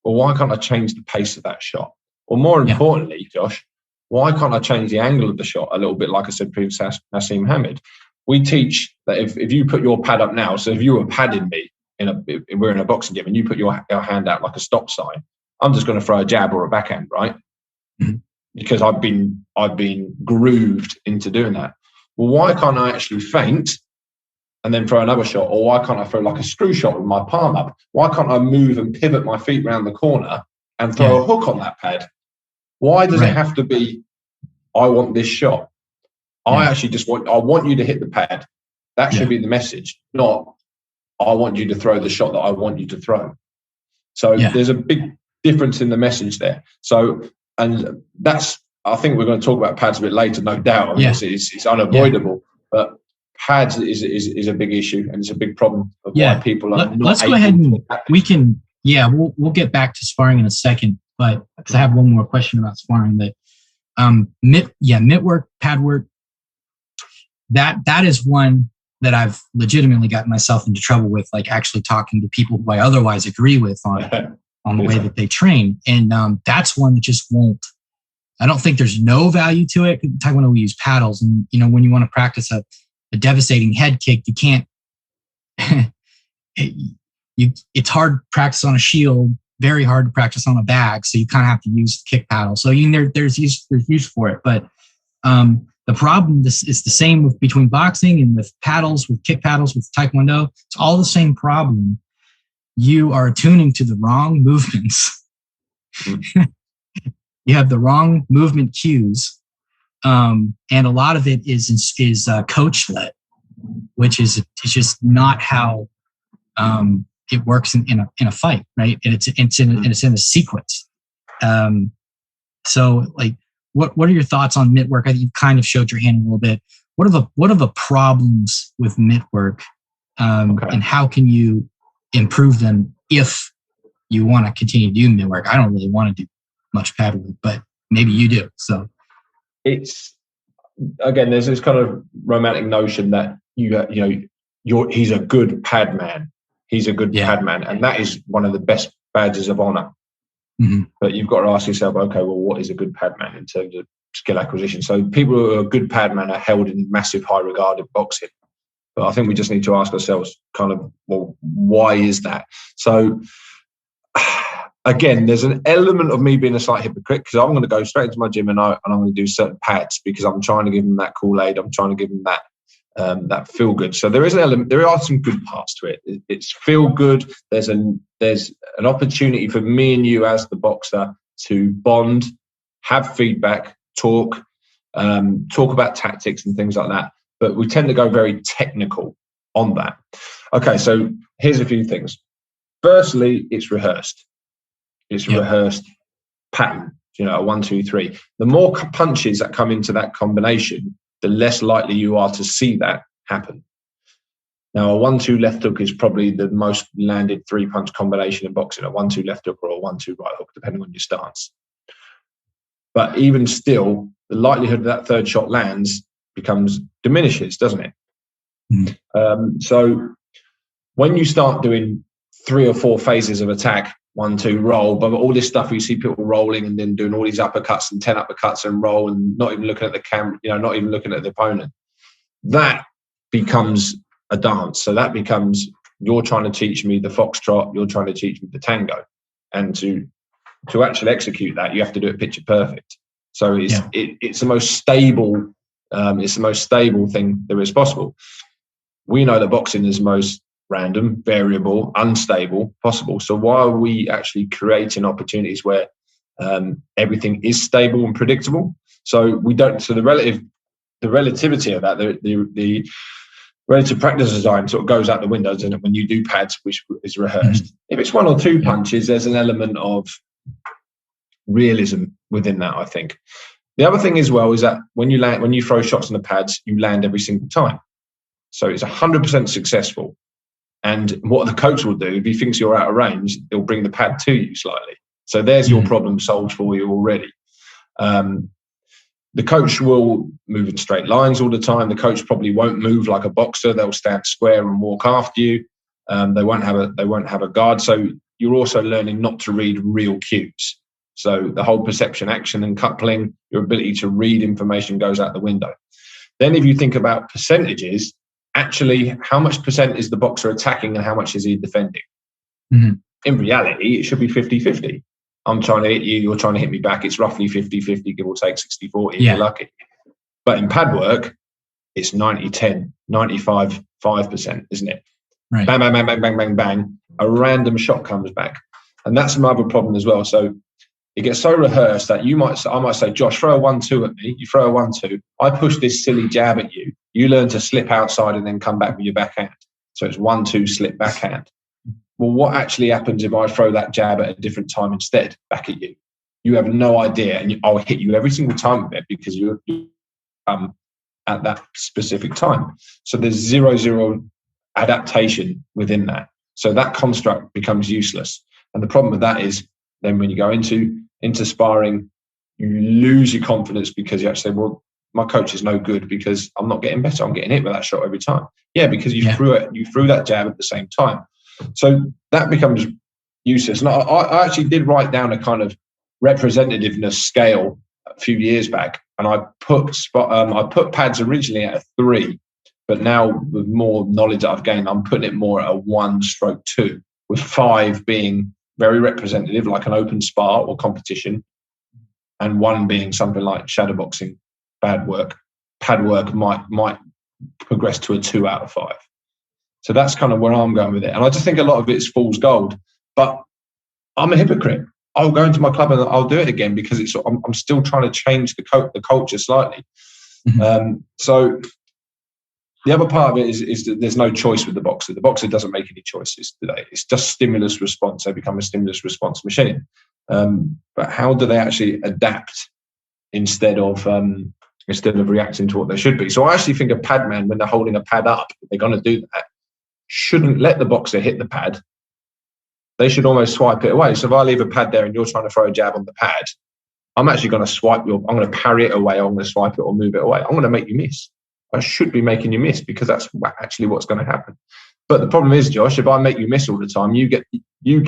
Well, why can't I change the pace of that shot? Or more importantly, Josh, why can't I change the angle of the shot a little bit? Like I said previously, Nassim Hamid. We teach that if you put your pad up now, so if you were padding me, we're in a boxing gym, and you put your hand out like a stop sign, I'm just going to throw a jab or a backhand, right? Because I've been grooved into doing that. Well, why can't I actually feint and then throw another shot? Or why can't I throw like a screw shot with my palm up? Why can't I move and pivot my feet around the corner and throw a hook on that pad? Why does it have to be, I want this shot? I actually I want you to hit the pad. That should be the message, not I want you to throw the shot that I want you to throw. So there's a big difference in the message there. So, and that's, I think we're going to talk about pads a bit later, no doubt. I mean, it's unavoidable, but pads is a big issue, and it's a big problem of why people are not. Let's go ahead and we'll get back to sparring in a second, but because I have one more question about sparring, that mitt work, pad work, that is one that I've legitimately gotten myself into trouble with, like actually talking to people who I otherwise agree with on the way that they train. And that's one that just won't, I don't think there's no value to it. Taekwondo, we use paddles, and when you want to practice a devastating head kick, you can't, it's hard to practice on a shield, very hard to practice on a bag. So you kind of have to use the kick paddle. So there's use for it. But the problem is the same between boxing and with paddles, with kick paddles, with Taekwondo. It's all the same problem. You are attuning to the wrong movements. You have the wrong movement cues. And a lot of it is coach led, which is just not how it works in a fight, right? And it's in a sequence. So like, what are your thoughts on mitt work? I think you kind of showed your hand a little bit. What are the problems with mitt work, and how can you improve them if you want to continue to do mitt work? I don't really want to do much pad work, but maybe you do. So it's, again, there's this kind of romantic notion that he's a good pad man. He's a good pad man, and that is one of the best badges of honor. But you've got to ask yourself, okay, well, what is a good pad man in terms of skill acquisition. So people who are good padman are held in massive high regard in boxing. But I think we just need to ask ourselves kind of, well, why is that? So again, there's an element of me being a slight hypocrite because I'm going to go straight into my gym and I'm going to do certain pads because I'm trying to give them that Kool-Aid. I'm trying to give them that feel good. So there is an element. There are some good parts to it. It's feel good. There's an opportunity for me and you as the boxer to bond, have feedback, talk about tactics and things like that. But we tend to go very technical on that. Okay, so here's a few things. Firstly, it's rehearsed. It's a rehearsed pattern, a 1, 2, 3. The more punches that come into that combination, the less likely you are to see that happen. Now, a 1-2 left hook is probably the most landed 3-punch combination in boxing, a 1-2 left hook or a 1-2 right hook, depending on your stance. But even still, the likelihood that third shot lands diminishes, doesn't it? Mm. So when you start doing 3 or 4 phases of attack, 1, 2, roll, but all this stuff you see people rolling and then doing all these uppercuts and 10 uppercuts and roll and not even looking at the camera, not even looking at the opponent, that becomes a dance. So that becomes, you're trying to teach me the foxtrot, you're trying to teach me the tango. And to actually execute that, you have to do it picture perfect. So it's the most stable. It's the most stable thing there is possible. We know that boxing is the most random, variable, unstable possible. So why are we actually creating opportunities where everything is stable and predictable? So we don't. So the relativity of that, the relative practice design sort of goes out the window, doesn't it? When you do pads, which is rehearsed. Mm-hmm. If it's 1 or 2 punches, there's an element of realism within that, I think. The other thing as well is that when you throw shots in the pads, you land every single time. So it's 100% successful. And what the coach will do, if he thinks you're out of range, he'll bring the pad to you slightly. So there's your problem solved for you already. The coach will move in straight lines all the time. The coach probably won't move like a boxer. They'll stand square and walk after you. They won't have a guard. So you're also learning not to read real cues. So the whole perception, action and coupling, your ability to read information goes out the window. Then if you think about percentages, actually, how much percent is the boxer attacking and how much is he defending? Mm-hmm. In reality, it should be 50-50. I'm trying to hit you, you're trying to hit me back. It's roughly 50-50, give or take 60-40 if you're lucky. But in pad work, it's 90-10, 95-5%, isn't it? Right. Bang, bang, bang, bang, bang, bang, bang. A random shot comes back. And that's another problem as well. So it gets so rehearsed that I might say, Josh, throw a 1-2 at me. You throw a 1-2. I push this silly jab at you. You learn to slip outside and then come back with your backhand. So it's 1-2 slip backhand. Well, what actually happens if I throw that jab at a different time instead back at you? You have no idea, and I'll hit you every single time with it because you're at that specific time. So there's 0-0 adaptation within that. So that construct becomes useless. And the problem with that is then when you go into sparring, you lose your confidence because you actually say, well, my coach is no good because I'm not getting better. I'm getting hit with that shot every time. Yeah, because you threw that jab at the same time. So that becomes useless. And I actually did write down a kind of representativeness scale a few years back, and I put pads originally at a 3, but now with more knowledge that I've gained, I'm putting it more at a 1/2, with 5 being very representative, like an open spar or competition, and 1 being something like shadowboxing, bad work. Pad work might progress to a 2 out of 5. So that's kind of where I'm going with it. And I just think a lot of it's fool's gold. But I'm a hypocrite. I'll go into my club and I'll do it again because I'm still trying to change the culture slightly. Mm-hmm. So the other part of it is that there's no choice with the boxer. The boxer doesn't make any choices today. It's just stimulus response. They become a stimulus response machine. But how do they actually adapt instead of reacting to what they should be? So I actually think a pad man, when they're holding a pad up, they're going to do that, shouldn't let the boxer hit the pad. They should almost swipe it away. So if I leave a pad there and you're trying to throw a jab on the pad, I'm actually going to I'm going to parry it away. I'm going to swipe it or move it away. I'm going to make you miss. I should be making you miss because that's actually what's going to happen. But the problem is, Josh, if I make you miss all the time, you get your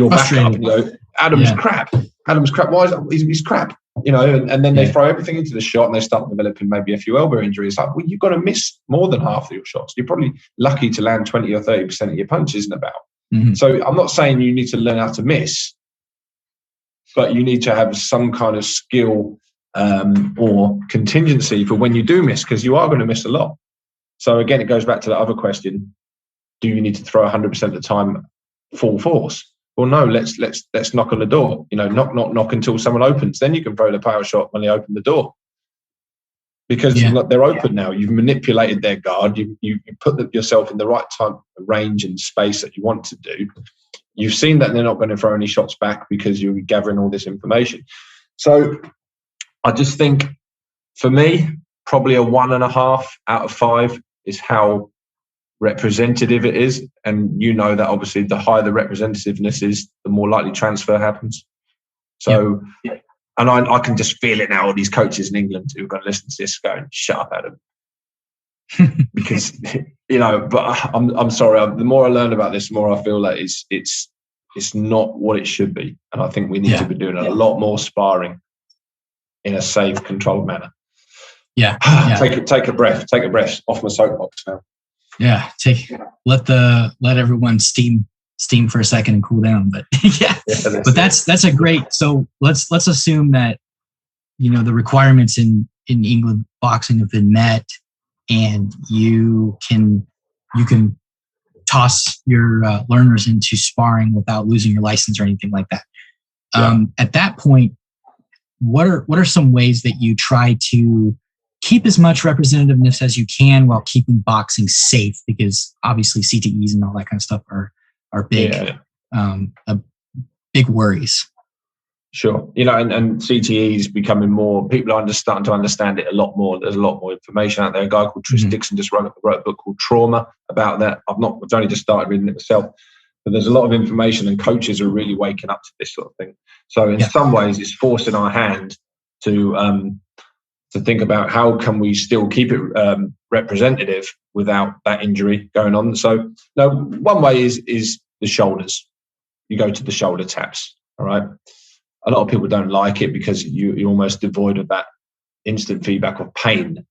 back up and you go, Adam's crap. Adam's crap. Why is that? He's crap. and then they throw everything into the shot and they start developing maybe a few elbow injuries. Like, well, you've got to miss more than half of your shots. You're probably lucky to land 20 or 30% of your punches in about. Mm-hmm. So I'm not saying you need to learn how to miss, but you need to have some kind of skill or contingency for when you do miss, because you are going to miss a lot. So again, it goes back to the other question: do you need to throw 100% of the time full force? Well, no. Let's knock on the door. Knock until someone opens. Then you can throw the power shot when they open the door, because they're open now. You've manipulated their guard. You put yourself in the right type of range and space that you want to do. You've seen that they're not going to throw any shots back because you're gathering all this information. So I just think, for me, probably a 1.5 out of 5 is how representative it is. And that obviously the higher the representativeness is, the more likely transfer happens. So, and I can just feel it now, all these coaches in England who are going to listen to this going, shut up, Adam. Because, but I'm sorry, the more I learn about this, the more I feel like it's not what it should be. And I think we need to be doing a lot more sparring in a safe, controlled manner. Take a breath off my soapbox now. Let everyone steam for a second and cool down. But but that's a great. So let's assume that the requirements in England boxing have been met, and you can toss your learners into sparring without losing your license or anything like that. At that point, what are some ways that you try to keep as much representativeness as you can while keeping boxing safe? Because obviously CTEs and all that kind of stuff are big, big worries. Sure. And CTE is becoming more, people are starting to understand it a lot more. There's a lot more information out there. A guy called Tris Dixon just wrote a book called Trauma about that. I've only just started reading it myself, but there's a lot of information, and coaches are really waking up to this sort of thing. So in some ways, it's forcing our hand to think about how can we still keep it representative without that injury going on. So one way is the shoulders. You go to the shoulder taps. All right. A lot of people don't like it because you're almost devoid of that instant feedback of pain.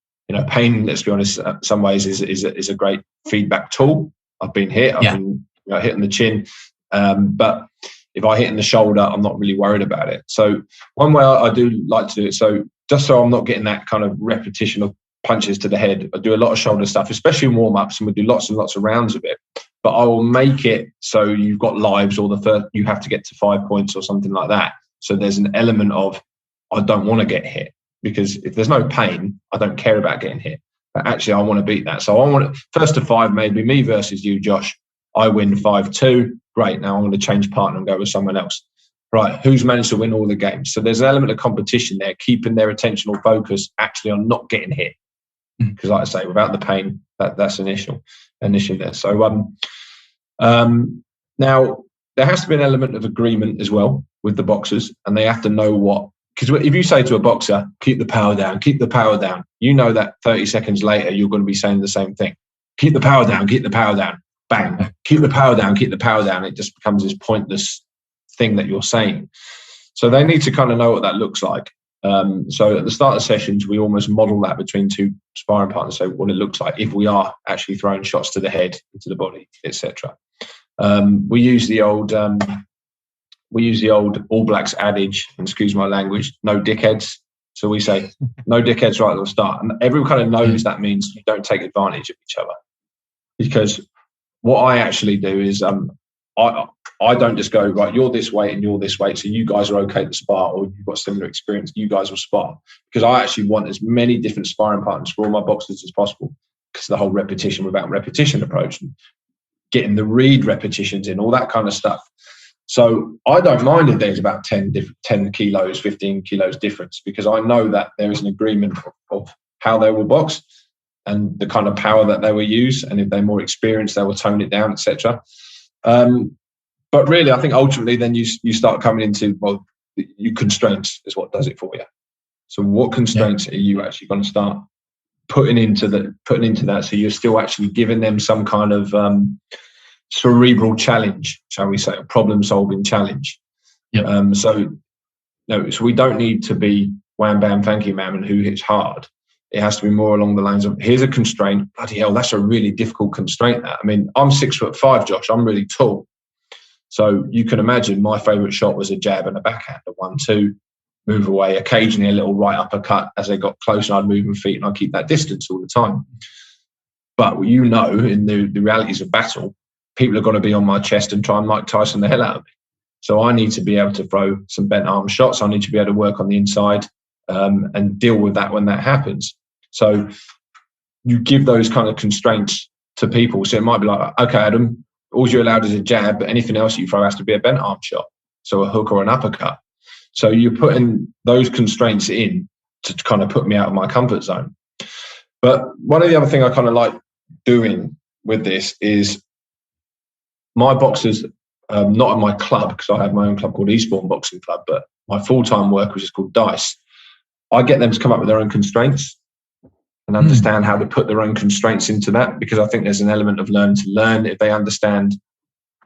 Pain, let's be honest, in some ways is a great feedback tool. I've been hit, I've been hit on the chin. But if I hit in the shoulder, I'm not really worried about it. So one way I do like to do it, so just so I'm not getting that kind of repetition of punches to the head, I do a lot of shoulder stuff, especially in warm-ups, and we do lots and lots of rounds of it. But I will make it so you've got lives, or the first, you have to get to 5 points or something like that. So there's an element of, I don't want to get hit, because if there's no pain, I don't care about getting hit. But actually, I want to beat that. So I want first to 5, maybe me versus you, Josh. I win 5-2. Great. Now I'm going to change partner and go with someone else. Right. Who's managed to win all the games? So there's an element of competition there, keeping their attention or focus actually on not getting hit. Because like I say, without the pain, that's an issue there. So now there has to be an element of agreement as well with the boxers, and they have to know what, because if you say to a boxer, keep the power down, that 30 seconds later, you're going to be saying the same thing. Keep the power down, bang, keep the power down. It just becomes this pointless thing that you're saying. So they need to kind of know what that looks like. So at the start of sessions, we almost model that between two sparring partners, so what it looks like if we are actually throwing shots to the head, to the body, etc. We use the old All Blacks adage, and excuse my language, no dickheads. So we say no dickheads right at the start, and everyone kind of knows that means you don't take advantage of each other. Because what I actually do is I don't just go, right, you're this weight and you're this weight, so you guys are okay to spar, or you've got similar experience, you guys will spar. Because I actually want as many different sparring partners for all my boxers as possible, because the whole repetition without repetition approach, and getting the read repetitions in, all that kind of stuff. So I don't mind if there's about 10 kilos, 15 kilos difference, because I know that there is an agreement of how they will box and the kind of power that they will use. And if they're more experienced, they will tone it down, etc. But really, I think ultimately then you start coming into, well, your constraints is what does it for you. So what constraints are you actually going to start putting into that? So you're still actually giving them some kind of cerebral challenge, shall we say, a problem-solving challenge. Yep. So No, so we don't need to be wham, bam, thank you, ma'am, and who hits hard. It has to be more along the lines of, here's a constraint. Bloody hell, that's a really difficult constraint. That. I mean, I'm 6'5", Josh. I'm really tall. So you can imagine my favourite shot was a jab and a backhand, a 1-2, move away, occasionally a little right uppercut. As they got closer, I'd move my feet and I'd keep that distance all the time. But in the realities of battle, people are going to be on my chest and try and Mike Tyson the hell out of me. So I need to be able to throw some bent arm shots. I need to be able to work on the inside and deal with that when that happens. So you give those kind of constraints to people. So it might be like, okay, Adam, all you're allowed is a jab, but anything else you throw has to be a bent arm shot. So a hook or an uppercut. So you're putting those constraints in to kind of put me out of my comfort zone. But one of the other things I kind of like doing with this is my boxers, not in my club, because I have my own club called Eastbourne Boxing Club, but my full-time work, which is called DICE, I get them to come up with their own constraints and understand how to put their own constraints into that, because I think there's an element of learn to learn. If they understand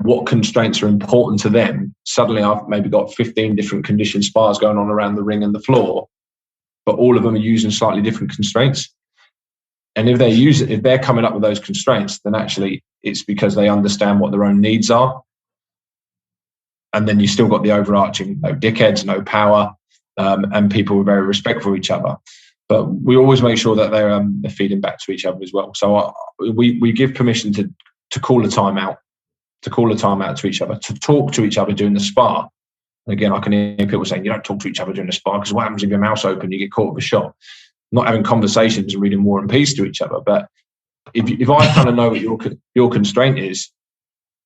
what constraints are important to them, suddenly I've maybe got 15 different conditioned spars going on around the ring and the floor, but all of them are using slightly different constraints. And if they're coming up with those constraints, then actually it's because they understand what their own needs are. And then you still got the overarching no dickheads, no power, and people are very respectful of each other. But we always make sure that they're feeding back to each other as well. So we give permission to call a timeout, to each other, to talk to each other during the spar. And again, I can hear people saying, you don't talk to each other during the spar because what happens if your mouth's open, you get caught with a shot? Not having conversations and reading War and Peace to each other. But if I kind of know what your constraint is,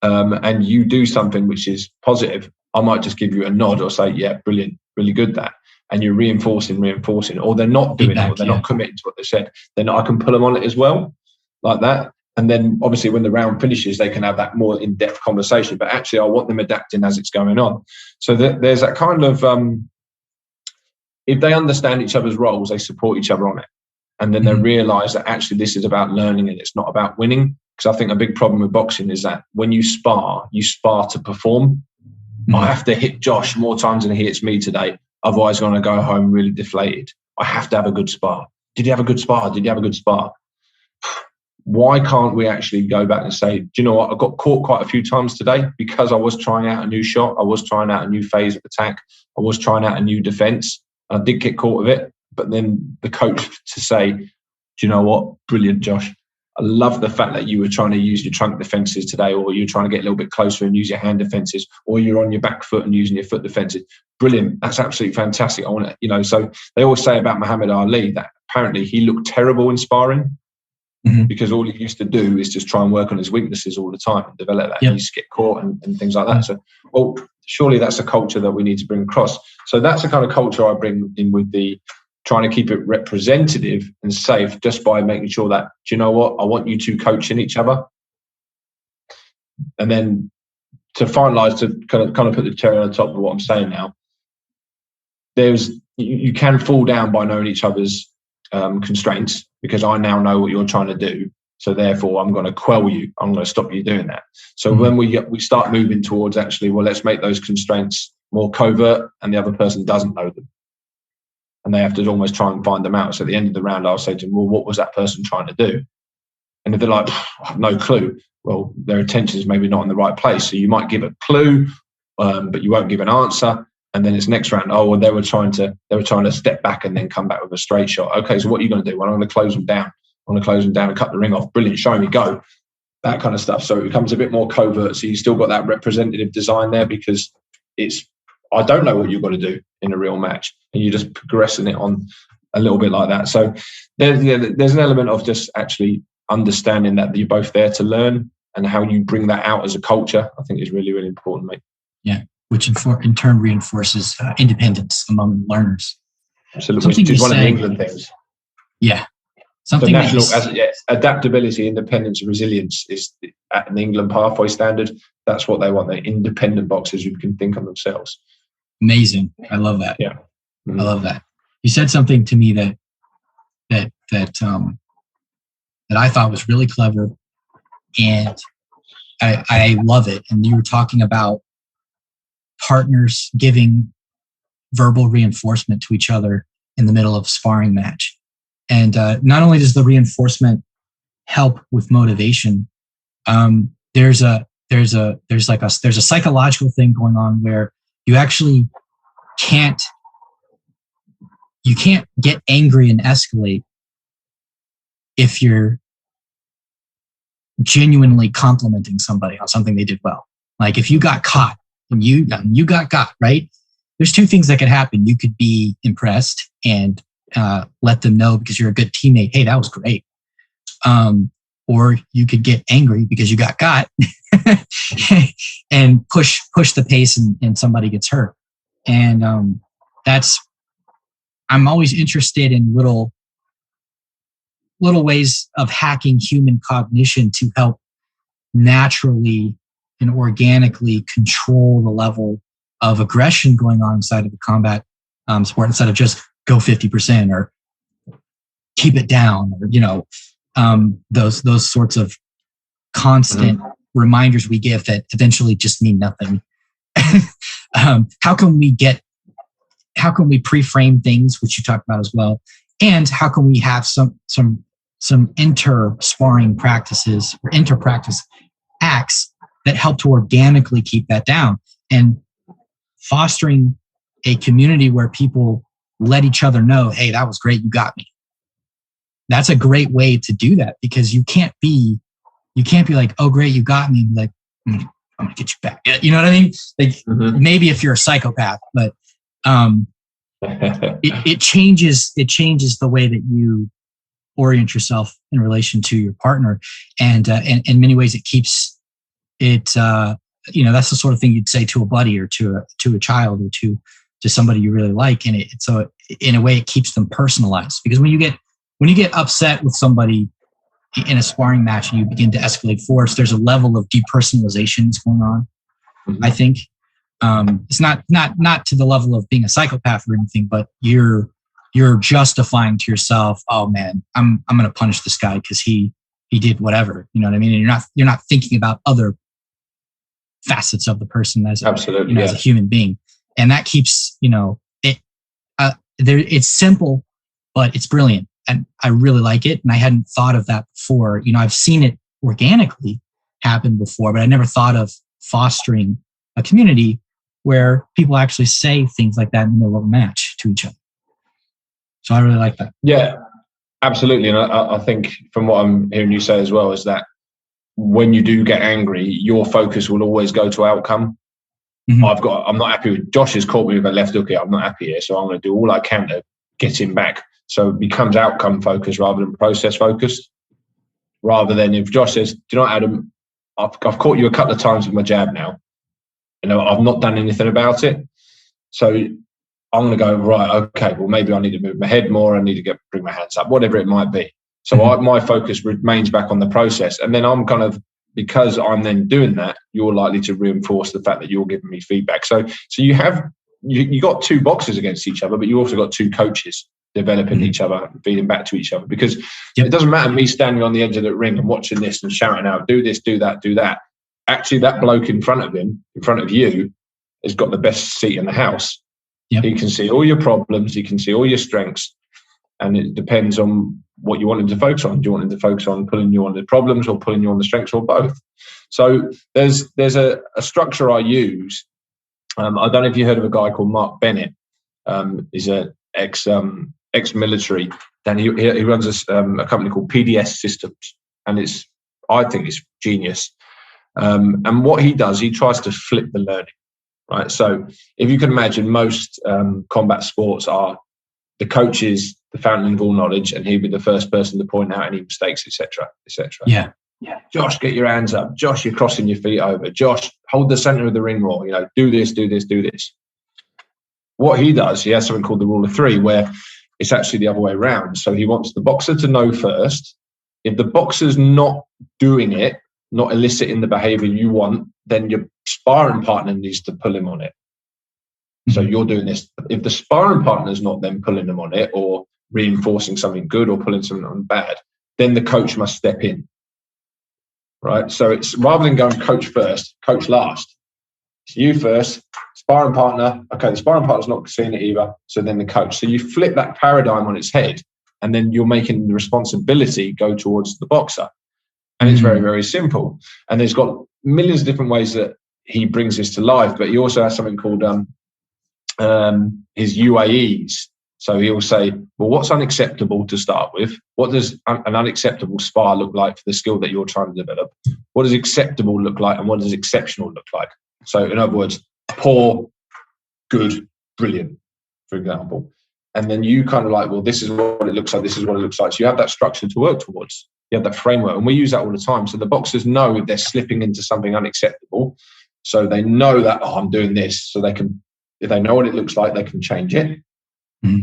and you do something which is positive, I might just give you a nod or say, yeah, brilliant, really good that. And you're reinforcing, or they're not doing it, or they're not committing to what they said. Then I can pull them on it as well, like that. And then obviously when the round finishes, they can have that more in-depth conversation. But actually, I want them adapting as it's going on. So there's that kind of, if they understand each other's roles, they support each other on it. And then they realise that actually this is about learning and it's not about winning. Because I think a big problem with boxing is that when you spar to perform. I have to hit Josh more times than he hits me today. Otherwise, I'm going to go home really deflated. I have to have a good spar. Did you have a good spar? Did you have a good spar? Why can't we actually go back and say, do you know what? I got caught quite a few times today because I was trying out a new shot. I was trying out a new phase of attack. I was trying out a new defence. I did get caught with it. But then the coach to say, do you know what? Brilliant, Josh. I love the fact that you were trying to use your trunk defences today, or you're trying to get a little bit closer and use your hand defences, or you're on your back foot and using your foot defences. Brilliant. That's absolutely fantastic. I want to, so they always say about Muhammad Ali that apparently he looked terrible in sparring because all he used to do is just try and work on his weaknesses all the time and develop that. He used to get caught and things like that. So, well, surely that's a culture that we need to bring across. So that's the kind of culture I bring in with the trying to keep it representative and safe, just by making sure that, do you know what, I want you two coaching each other. And then to finalise, to kind of put the cherry on the top of what I'm saying now, you can fall down by knowing each other's constraints, because I now know what you're trying to do. So therefore, I'm going to quell you. I'm going to stop you doing that. So when we start moving towards actually, well, let's make those constraints more covert, and the other person doesn't know them, and they have to almost try and find them out. So at the end of the round, I'll say to them, well, what was that person trying to do? And if they're like, I have no clue, well, their attention is maybe not in the right place. So you might give a clue, but you won't give an answer. And then it's next round, oh, well, they were trying to step back and then come back with a straight shot. Okay, so what are you going to do? Well, I'm going to close them down. I'm going to close them down and cut the ring off. Brilliant, show me, go. That kind of stuff. So it becomes a bit more covert. So you still got that representative design there, because I don't know what you've got to do in a real match, and you're just progressing it on a little bit like that. So there's an element of just actually understanding that you're both there to learn, and how you bring that out as a culture, I think is really, really important, mate. Yeah, which in turn reinforces independence among learners. Absolutely, which is one of the England things. Yeah. Something adaptability, independence, and resilience is at an England pathway standard. That's what they want. They're independent boxers who can think on themselves. Amazing. I love that. Yeah. I love that. You said something to me that I thought was really clever, and I love it. And you were talking about partners giving verbal reinforcement to each other in the middle of a sparring match. And not only does the reinforcement help with motivation, there's a psychological thing going on where you actually can't get angry and escalate if you're genuinely complimenting somebody on something they did well. Like if you got caught and you got, right? There's two things that could happen. You could be impressed and let them know because you're a good teammate, hey, that was great. Or you could get angry because you got and push the pace and somebody gets hurt. And I'm always interested in little ways of hacking human cognition to help naturally and organically control the level of aggression going on inside of the combat sport, instead of just go 50% or keep it down, or those sorts of constant reminders we give that eventually just mean nothing. How can we pre-frame things, which you talked about as well, and how can we have some inter-sparring practices or inter-practice acts that help to organically keep that down, and fostering a community where people let each other know, hey, that was great, you got me. That's a great way to do that, because you can't be like, oh great, you got me, like, I'm gonna get you back. You know what I mean? Like maybe if you're a psychopath, but it changes the way that you orient yourself in relation to your partner, and in many ways it keeps it. That's the sort of thing you'd say to a buddy or to a child or to somebody you really like, and so in a way it keeps them personalized. Because when you get upset with somebody in a sparring match and you begin to escalate force, there's a level of depersonalization that's going on. I think it's not to the level of being a psychopath or anything, but you're justifying to yourself, oh man, I'm going to punish this guy because he did whatever. You know what I mean? And you're not thinking about other facets of the person as as a human being, and that keeps it. It's simple, but it's brilliant, and I really like it. And I hadn't thought of that before. I've seen it organically happen before, but I never thought of fostering a community where people actually say things like that in the middle of a match to each other. So I really like that. Yeah, absolutely. And I think from what I'm hearing you say as well is that when you do get angry, your focus will always go to outcome. I'm not happy with Josh has caught me with a left hook here. I'm not happy here. So I'm going to do all I can to get him back. So it becomes outcome focused rather than process focused. Rather than if Josh says, do you know what, Adam, I've caught you a couple of times with my jab now. I've not done anything about it. So I'm going to go, right, okay, well, maybe I need to move my head more. I need to bring my hands up, whatever it might be. So my focus remains back on the process. And then I'm kind of, because I'm then doing that, you're likely to reinforce the fact that you're giving me feedback. So you got two boxers against each other, but you also got two coaches developing each other, feeding back to each other. Because it doesn't matter me standing on the edge of the ring and watching this and shouting out, do this, do that, do that. Actually, that bloke in front of you, has got the best seat in the house. He can see all your problems. He can see all your strengths. And it depends on what you want him to focus on. Do you want him to focus on pulling you on the problems or pulling you on the strengths, or both? So there's a structure I use. I don't know if you heard of a guy called Mark Bennett. He's an ex-military. Then he runs a company called PDS Systems, and I think it's genius. And what he does, he tries to flip the learning. Right. So if you can imagine, most combat sports are the coach is the fountain of all knowledge, and he'll be the first person to point out any mistakes, etc., etc. Yeah. Josh, get your hands up. Josh, you're crossing your feet over. Josh, hold the center of the ring more. Do this, do this, do this. What he does, he has something called the rule of three, where it's actually the other way around. So he wants the boxer to know first. If the boxer's not doing it, not eliciting the behavior you want, then your sparring partner needs to pull him on it. So you're doing this. If the sparring partner's not then pulling him on it, or reinforcing something good or pulling something on bad, then the coach must step in. Right? So it's rather than going coach first, coach last. It's you first, Sparring partner, okay, the sparring partner's not seeing it either, so then the coach. So you flip that paradigm on its head, and then you're making the responsibility go towards the boxer. And it's very, very simple. And there's got millions of different ways that he brings this to life, but he also has something called his UAEs. So he'll say, well, what's unacceptable to start with? What does an unacceptable spar look like for the skill that you're trying to develop? What does acceptable look like, and what does exceptional look like? So in other words, poor, good, brilliant, for example. And then you kind of like, well, this is what it looks like, this is what it looks like. So you have that structure to work towards. You have that framework. And we use that all the time. So the boxers know if they're slipping into something unacceptable. So they know that, oh, I'm doing this. So they can, if they know what it looks like, they can change it. Mm-hmm.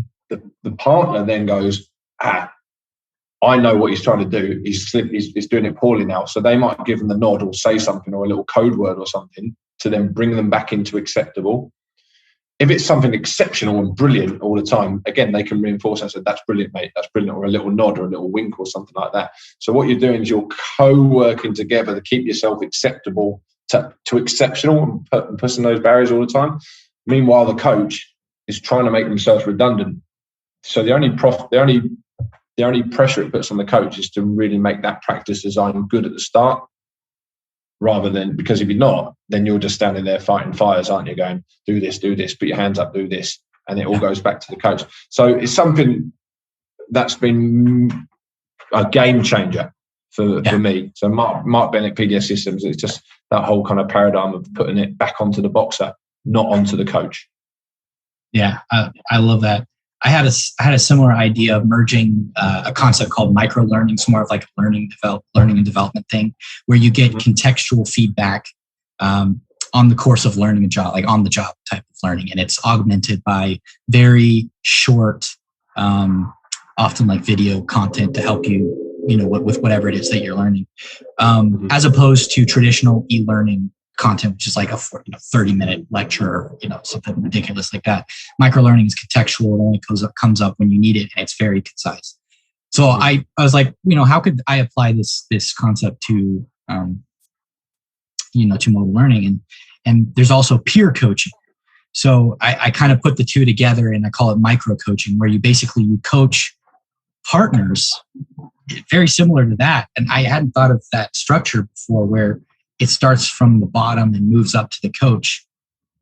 The partner then goes, I know what he's trying to do. He's doing it poorly now. So they might give them the nod or say something or a little code word or something to then bring them back into acceptable. If it's something exceptional and brilliant all the time, again, they can reinforce and say, that's brilliant, mate. That's brilliant. Or a little nod or a little wink or something like that. So what you're doing is you're co-working together to keep yourself acceptable to exceptional and pushing those barriers all the time. Meanwhile, the coach is trying to make themselves redundant. So the only pressure it puts on the coach is to really make that practice design good at the start, rather than, because if you're not, then you're just standing there fighting fires, aren't you? Going, do this, put your hands up, do this, and it all goes back to the coach. So it's something that's been a game changer for me. So Mark Bennett, PDS Systems, it's just that whole kind of paradigm of putting it back onto the boxer, not onto the coach. Yeah, I love that. I had a similar idea of merging a concept called micro learning. It's more of like a learning and development thing, where you get contextual feedback on the course of learning a job, like on the job type of learning, and it's augmented by very short, often like video content to help you, with whatever it is that you're learning, as opposed to traditional e-learning content, which is like a 30-minute lecture, something ridiculous like that. Microlearning is contextual. It only comes up when you need it, and it's very concise. So I was like, how could I apply this concept to, to mobile learning? And there's also peer coaching. So I kind of put the two together, and I call it micro coaching, where you coach partners, very similar to that. And I hadn't thought of that structure before, where it starts from the bottom and moves up to the coach.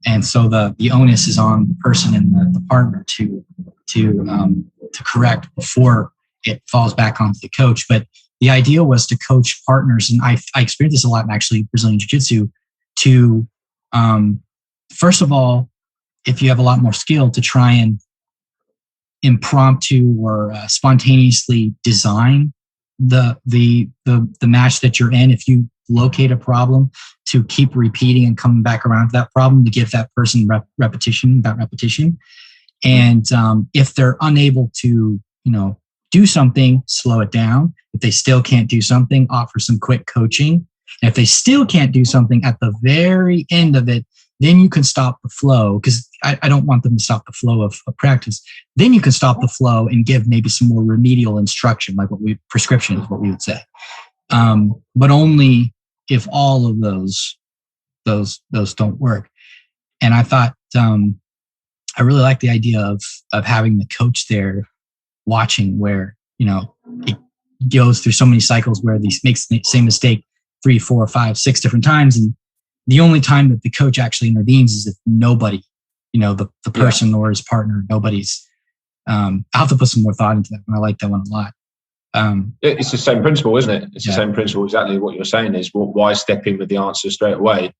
And so the onus is on the person and the partner to correct before it falls back onto the coach. But the idea was to coach partners. And I experienced this a lot in actually Brazilian Jiu-Jitsu, to, first of all, if you have a lot more skill, to try and impromptu or spontaneously design the match that you're in. If you locate a problem, to keep repeating and coming back around to that problem, to give that person repetition. And if they're unable to, do something, slow it down. If they still can't do something, offer some quick coaching. And if they still can't do something at the very end of it, then you can stop the flow, because I don't want them to stop the flow of practice. Then you can stop the flow and give maybe some more remedial instruction, like prescription is what we would say. But only if all of those don't work. And I thought, I really like the idea of having the coach there watching, where, it goes through so many cycles where he makes the same mistake 3, 4, 5, 6 different times. And the only time that the coach actually intervenes is if nobody, the person or his partner, nobody's, I'll have to put some more thought into that one. I like that one a lot. It's the same principle, isn't it? It's the same principle. Exactly what you're saying is, why step in with the answer straight away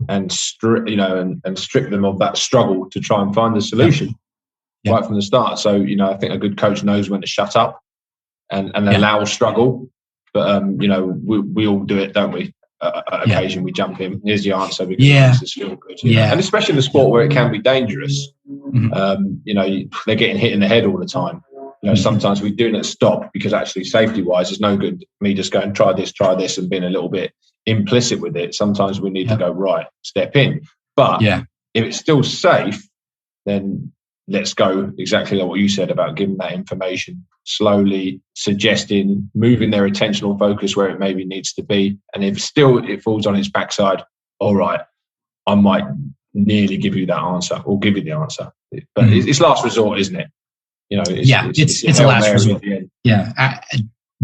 and strip them of that struggle to try and find the solution right from the start. So, I think a good coach knows when to shut up and allow struggle. But, we all do it, don't we? Occasion we jump in. Here's the answer because it makes us feel good. And especially in the sport where it can be dangerous. They're getting hit in the head all the time. Sometimes we do not stop, because actually safety-wise, it's no good me just going, try this, and being a little bit implicit with it. Sometimes we need to go, right, step in. But if it's still safe, then let's go exactly like what you said about giving that information, slowly suggesting, moving their attentional focus where it maybe needs to be. And if still it falls on its backside, all right, I might nearly give you that answer or give you the answer. But it's last resort, isn't it? It's a last resort. Yeah.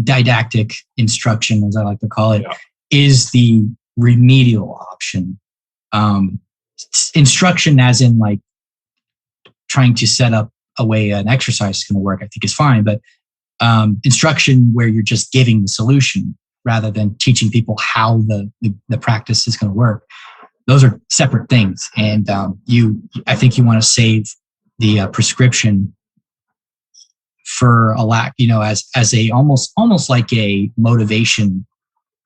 Didactic instruction, as I like to call it, is the remedial option. Instruction, as in like trying to set up a way an exercise is going to work, I think is fine. But instruction where you're just giving the solution rather than teaching people how the practice is going to work, those are separate things. And I think you want to save the prescription for a lack, as a almost like a motivation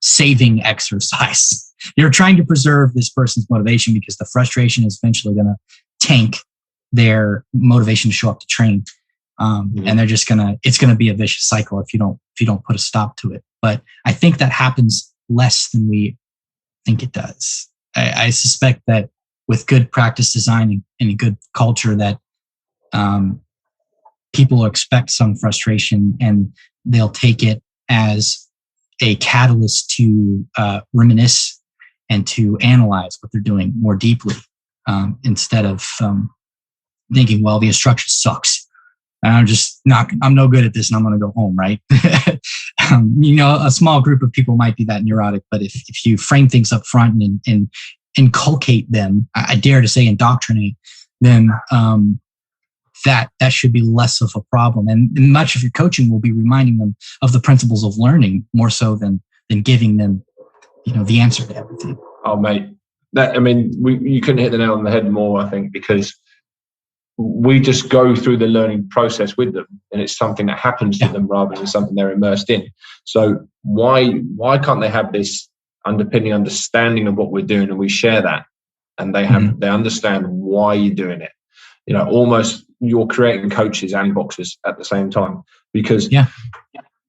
saving exercise. You're trying to preserve this person's motivation because the frustration is eventually going to tank their motivation to show up to train. And they're just it's going to be a vicious cycle if you don't put a stop to it. But I think that happens less than we think it does. I suspect that with good practice design and a good culture that people expect some frustration and they'll take it as a catalyst to reminisce and to analyze what they're doing more deeply instead of thinking, well, the instruction sucks. I'm no good at this and I'm going to go home, right? A small group of people might be that neurotic, but if you frame things up front and inculcate them, I dare to say indoctrinate, then that should be less of a problem. And much of your coaching will be reminding them of the principles of learning more so than giving them, the answer to everything. Oh, mate, you couldn't hit the nail on the head more, I think, because we just go through the learning process with them, and it's something that happens to them rather than something they're immersed in. So why can't they have this underpinning understanding of what we're doing, and we share that, and they understand why you're doing it? Almost you're creating coaches and boxers at the same time, because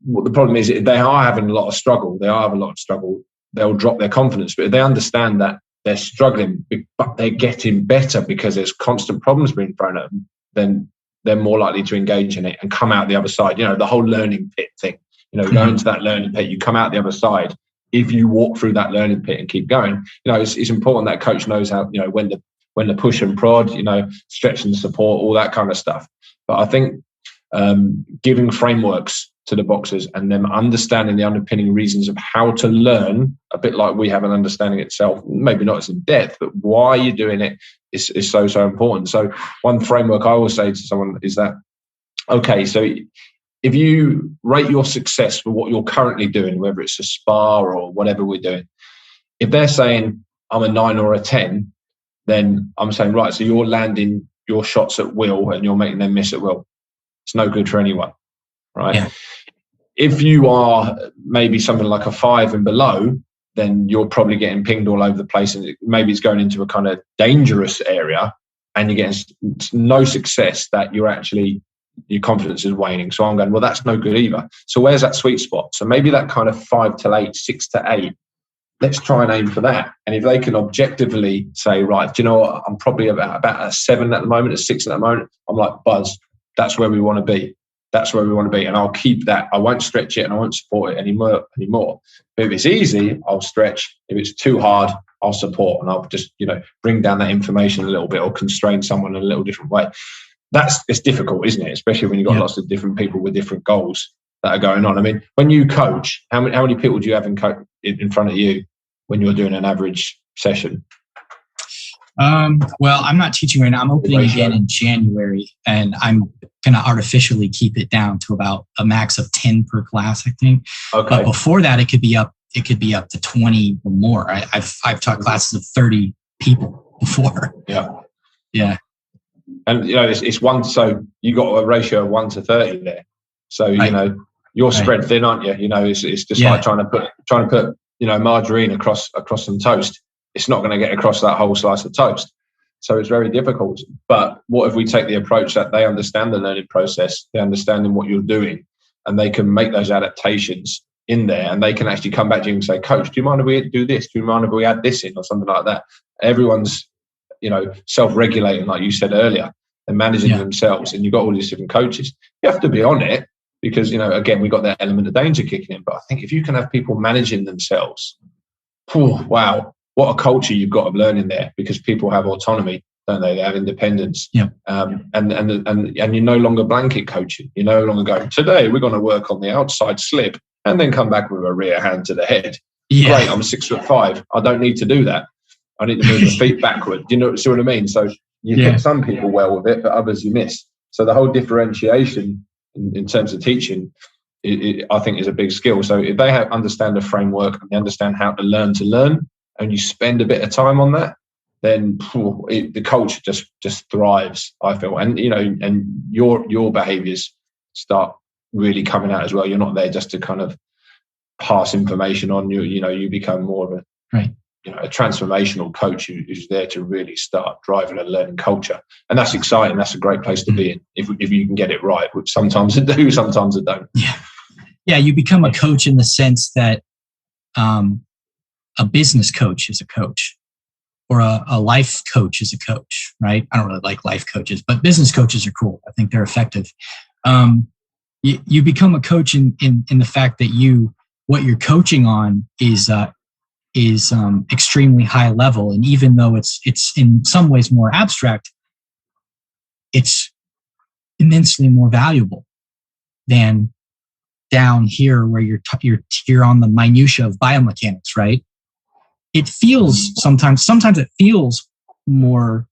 what the problem is, they are having a lot of struggle. They'll drop their confidence, but if they understand that they're struggling, but they're getting better because there's constant problems being thrown at them, then they're more likely to engage in it and come out the other side. The whole learning pit thing, go into that learning pit, you come out the other side. If you walk through that learning pit and keep going, it's important that coach knows how, when to push and prod, stretch and support, all that kind of stuff. But I think giving frameworks to the boxers and them understanding the underpinning reasons of how to learn, a bit like we have an understanding itself, maybe not as in depth, but why you're doing it is so important. So one framework I always say to someone is that, okay, so if you rate your success for what you're currently doing, whether it's a spar or whatever we're doing, if they're saying I'm a 9 or a 10, then I'm saying, right, so you're landing your shots at will and you're making them miss at will. It's no good for anyone, right? Yeah. If you are maybe something like a 5 and below, then you're probably getting pinged all over the place, and maybe it's going into a kind of dangerous area, and you're getting no success, that your confidence is waning. So I'm going, well, that's no good either. So where's that sweet spot? So maybe that kind of 5 to 8, 6 to 8, let's try and aim for that. And if they can objectively say, right, do you know what, I'm probably about a 7 at the moment, a 6 at the moment, I'm like, buzz, that's where we want to be. That's where we want to be. And I'll keep that. I won't stretch it and I won't support it anymore. But if it's easy, I'll stretch. If it's too hard, I'll support, and I'll just, bring down that information a little bit or constrain someone in a little different way. It's difficult, isn't it? Especially when you've got lots of different people with different goals that are going on. I mean, when you coach, how many people do you have in front of you when you're doing an average session? Well, I'm not teaching right now. I'm opening again in January, and I'm going to artificially keep it down to about a max of 10 per class, I think. Okay. But before that, it could be up to 20 or more. I've taught classes of 30 people before. Yeah. And it's one. So you got a ratio of 1 to 30 there. So you're spread thin, aren't you? It's just like trying to put margarine across some toast. It's not going to get across that whole slice of toast. So it's very difficult. But what if we take the approach that they understand the learning process, they understand what you're doing, and they can make those adaptations in there, and they can actually come back to you and say, Coach, do you mind if we do this? Do you mind if we add this in, or something like that? Everyone's, self-regulating, like you said earlier, and managing themselves. And you've got all these different coaches. You have to be on it because, again, we've got that element of danger kicking in. But I think if you can have people managing themselves, wow. what a culture you've got of learning there, because people have autonomy, don't they? They have independence. Yeah. And you're no longer blanket coaching. You're no longer going, today we're going to work on the outside slip and then come back with a rear hand to the head. Yeah. Great, I'm 6'5". I don't need to do that. I need to move my feet backward. Do you see what I mean? So you hit some people well with it, but others you miss. So the whole differentiation in terms of teaching, I think, is a big skill. So if they understand the framework and they understand how to learn, and you spend a bit of time on that, then the culture just thrives, I feel. And and your behaviours start really coming out as well. You're not there just to kind of pass information on. You become more of a transformational coach who's there to really start driving a learning culture, and that's exciting. That's a great place to be in if you can get it right, which sometimes it do, sometimes it don't. Yeah. You become a coach in the sense that a business coach is a coach, or a life coach is a coach, right? I don't really like life coaches, but business coaches are cool. I think they're effective. You become a coach in the fact that what you're coaching on is extremely high level, and even though it's in some ways more abstract, it's immensely more valuable than down here where you're on the minutia of biomechanics, right? It feels sometimes it feels more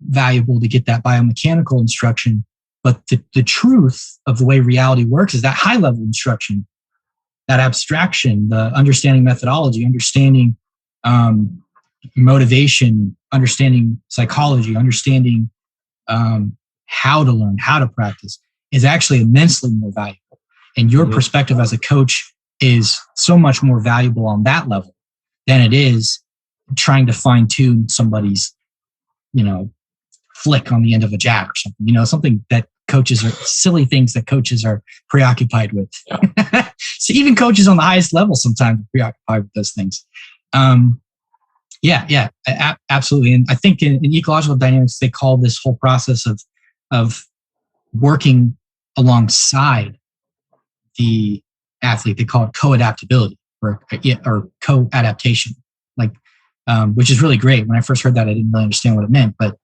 valuable to get that biomechanical instruction, but the truth of the way reality works is that high level instruction, that abstraction, the understanding methodology, understanding motivation, understanding psychology, understanding how to learn, how to practice, is actually immensely more valuable. And your perspective as a coach is so much more valuable on that level than it is trying to fine tune somebody's, flick on the end of a jab or something. Something that silly things that coaches are preoccupied with. Yeah. So even coaches on the highest level sometimes are preoccupied with those things. Absolutely. And I think in ecological dynamics, they call this whole process of working alongside the athlete, they call it co-adaptability or co-adaptation, which is really great. When I first heard that, I didn't really understand what it meant, but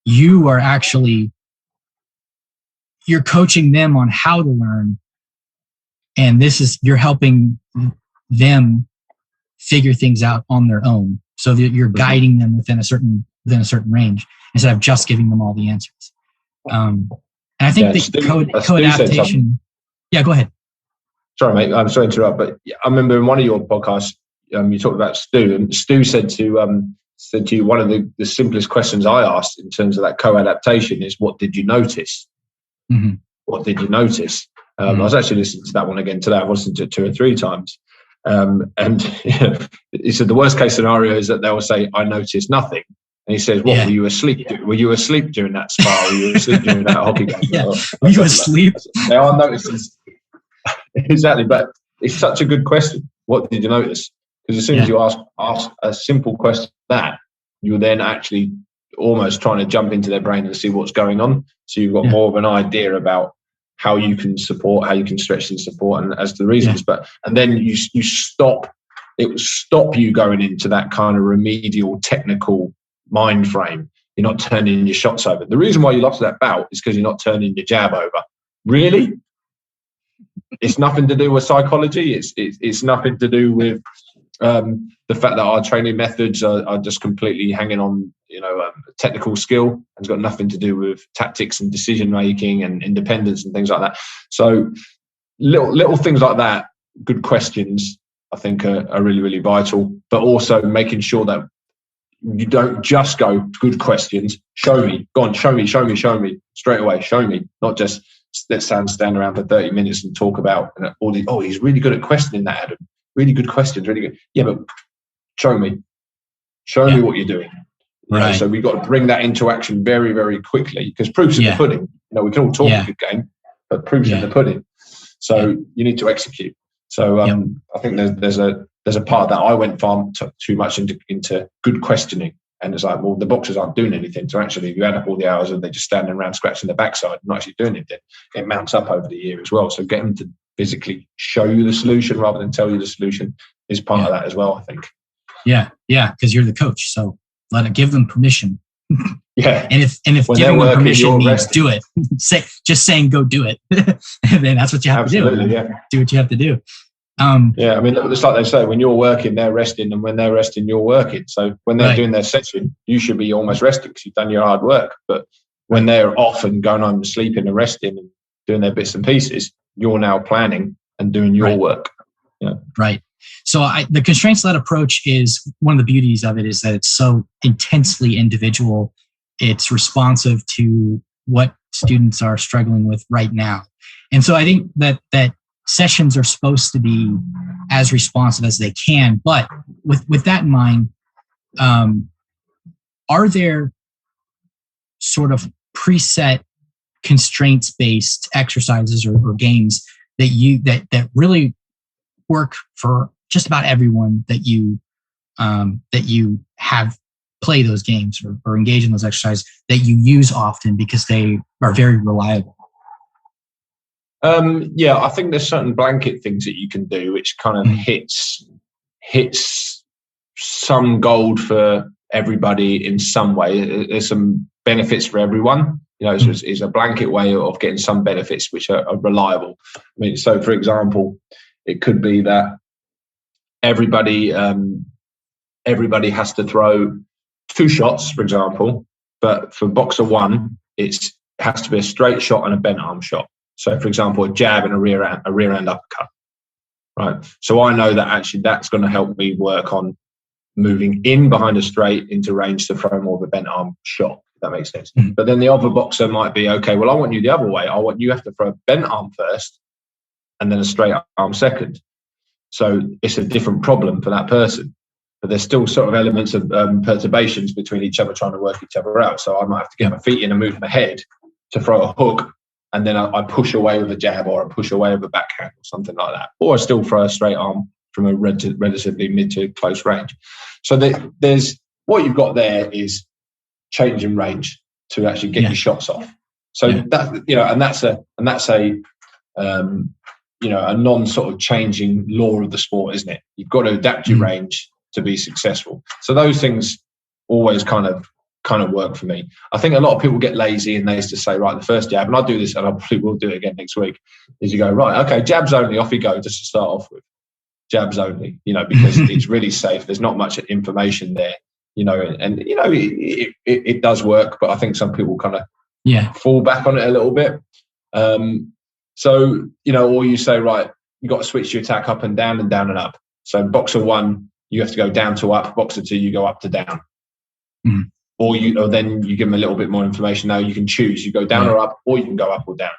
you're coaching them on how to learn, and you're helping them figure things out on their own, so that you're guiding them within a certain range instead of just giving them all the answers. And I think the co-adaptation. Yeah, go ahead. Sorry, mate. I'm sorry to interrupt, but I remember in one of your podcasts, you talked about Stu, and Stu said to you, one of the simplest questions I asked in terms of that co-adaptation is, what did you notice? Mm-hmm. What did you notice? I was actually listening to that one again today. I've listened to it 2 or 3 times. And he said the worst case scenario is that they will say, I noticed nothing. And he says, were you asleep? Were you asleep during that spar? Were you asleep during that hockey game? Were you asleep? They are notices. Exactly. But it's such a good question. What did you notice? Because as soon as you ask a simple question that, you're then actually almost trying to jump into their brain and see what's going on. So you've got more of an idea about how you can support, how you can stretch and support, and as to the reasons. And then you stop. It will stop you going into that kind of remedial technical mind frame. You're not turning your shots over. The reason why you lost that bout is because you're not turning your jab over. Really? It's nothing to do with psychology. It's nothing to do with the fact that our training methods are just completely hanging on, technical skill, and it's got nothing to do with tactics and decision making and independence and things like that. So little things like that, good questions, I think are really, really vital. But also making sure that you don't just go, good questions, show me, go on, show me straight away, show me, not just let's stand around for 30 minutes and talk about all the, he's really good at questioning that, Adam. Really good questions, really good. Yeah, but show me what you're doing. Right. So we've got to bring that into action very, very quickly, because proof's in the pudding. We can all talk a good game, but proof's in the pudding. So you need to execute. So I think there's a part that I went far too much into good questioning. And it's like, well, the boxers aren't doing anything. So actually, if you add up all the hours and they're just standing around scratching the backside, not actually doing anything, it mounts up over the year as well. So get them to physically show you the solution rather than tell you the solution is part of that as well, I think. Yeah, because you're the coach, so give them permission. Yeah, and if when giving them permission means resting. do it, just saying go do it, then that's what you have to do. Yeah. Do what you have to do. Yeah, I mean, it's like they say, when you're working, they're resting, and when they're resting, you're working. So when they're doing their session, you should be almost resting because you've done your hard work. But when they're off and going home and sleeping and resting and doing their bits and pieces, you're now planning and doing your work. Yeah. Right. So the constraints-led approach is one of the beauties of it is that it's so intensely individual. It's responsive to what students are struggling with right now. And so I think that sessions are supposed to be as responsive as they can. But with that in mind, are there sort of preset constraints-based exercises or games that really work for just about everyone that you have play those games or engage in those exercises that you use often because they are very reliable? Yeah, I think there's certain blanket things that you can do which kind of hits some gold for everybody in some way. There's some benefits for everyone. It's a blanket way of getting some benefits which are reliable. I mean, so for example, it could be that everybody has to throw 2 shots, for example, but for boxer 1, it has to be a straight shot and a bent arm shot. So, for example, a jab and a rear end uppercut, right? So I know that actually that's going to help me work on moving in behind a straight into range to throw more of a bent arm shot, if that makes sense. But then the other boxer might be, okay, well, I want you the other way. I want you have to throw a bent arm first and then a straight arm second. So it's a different problem for that person. But there's still sort of elements of perturbations between each other trying to work each other out. So I might have to get my feet in and move my head to throw a hook, and then I push away with a jab or I push away with a backhand or something like that. Or I still throw a straight arm from a relatively mid to close range. So there's what you've got there is changing range to actually get your shots off. So that and that's a a non sort of changing law of the sport, isn't it? You've got to adapt your range to be successful. So those things always kind of work for me. I think a lot of people get lazy and they used to say, right, the first jab, and I do this and I probably will do it again next week, is you go, right, okay, jabs only, off you go, just to start off with. Jabs only, because it's really safe. There's not much information there, and it does work, but I think some people kind of fall back on it a little bit. So, or you say, right, you got to switch your attack up and down and up. So boxer 1, you have to go down to up. Boxer 2, you go up to down. Or then you give them a little bit more information. Now you can choose. You go down or up, or you can go up or down.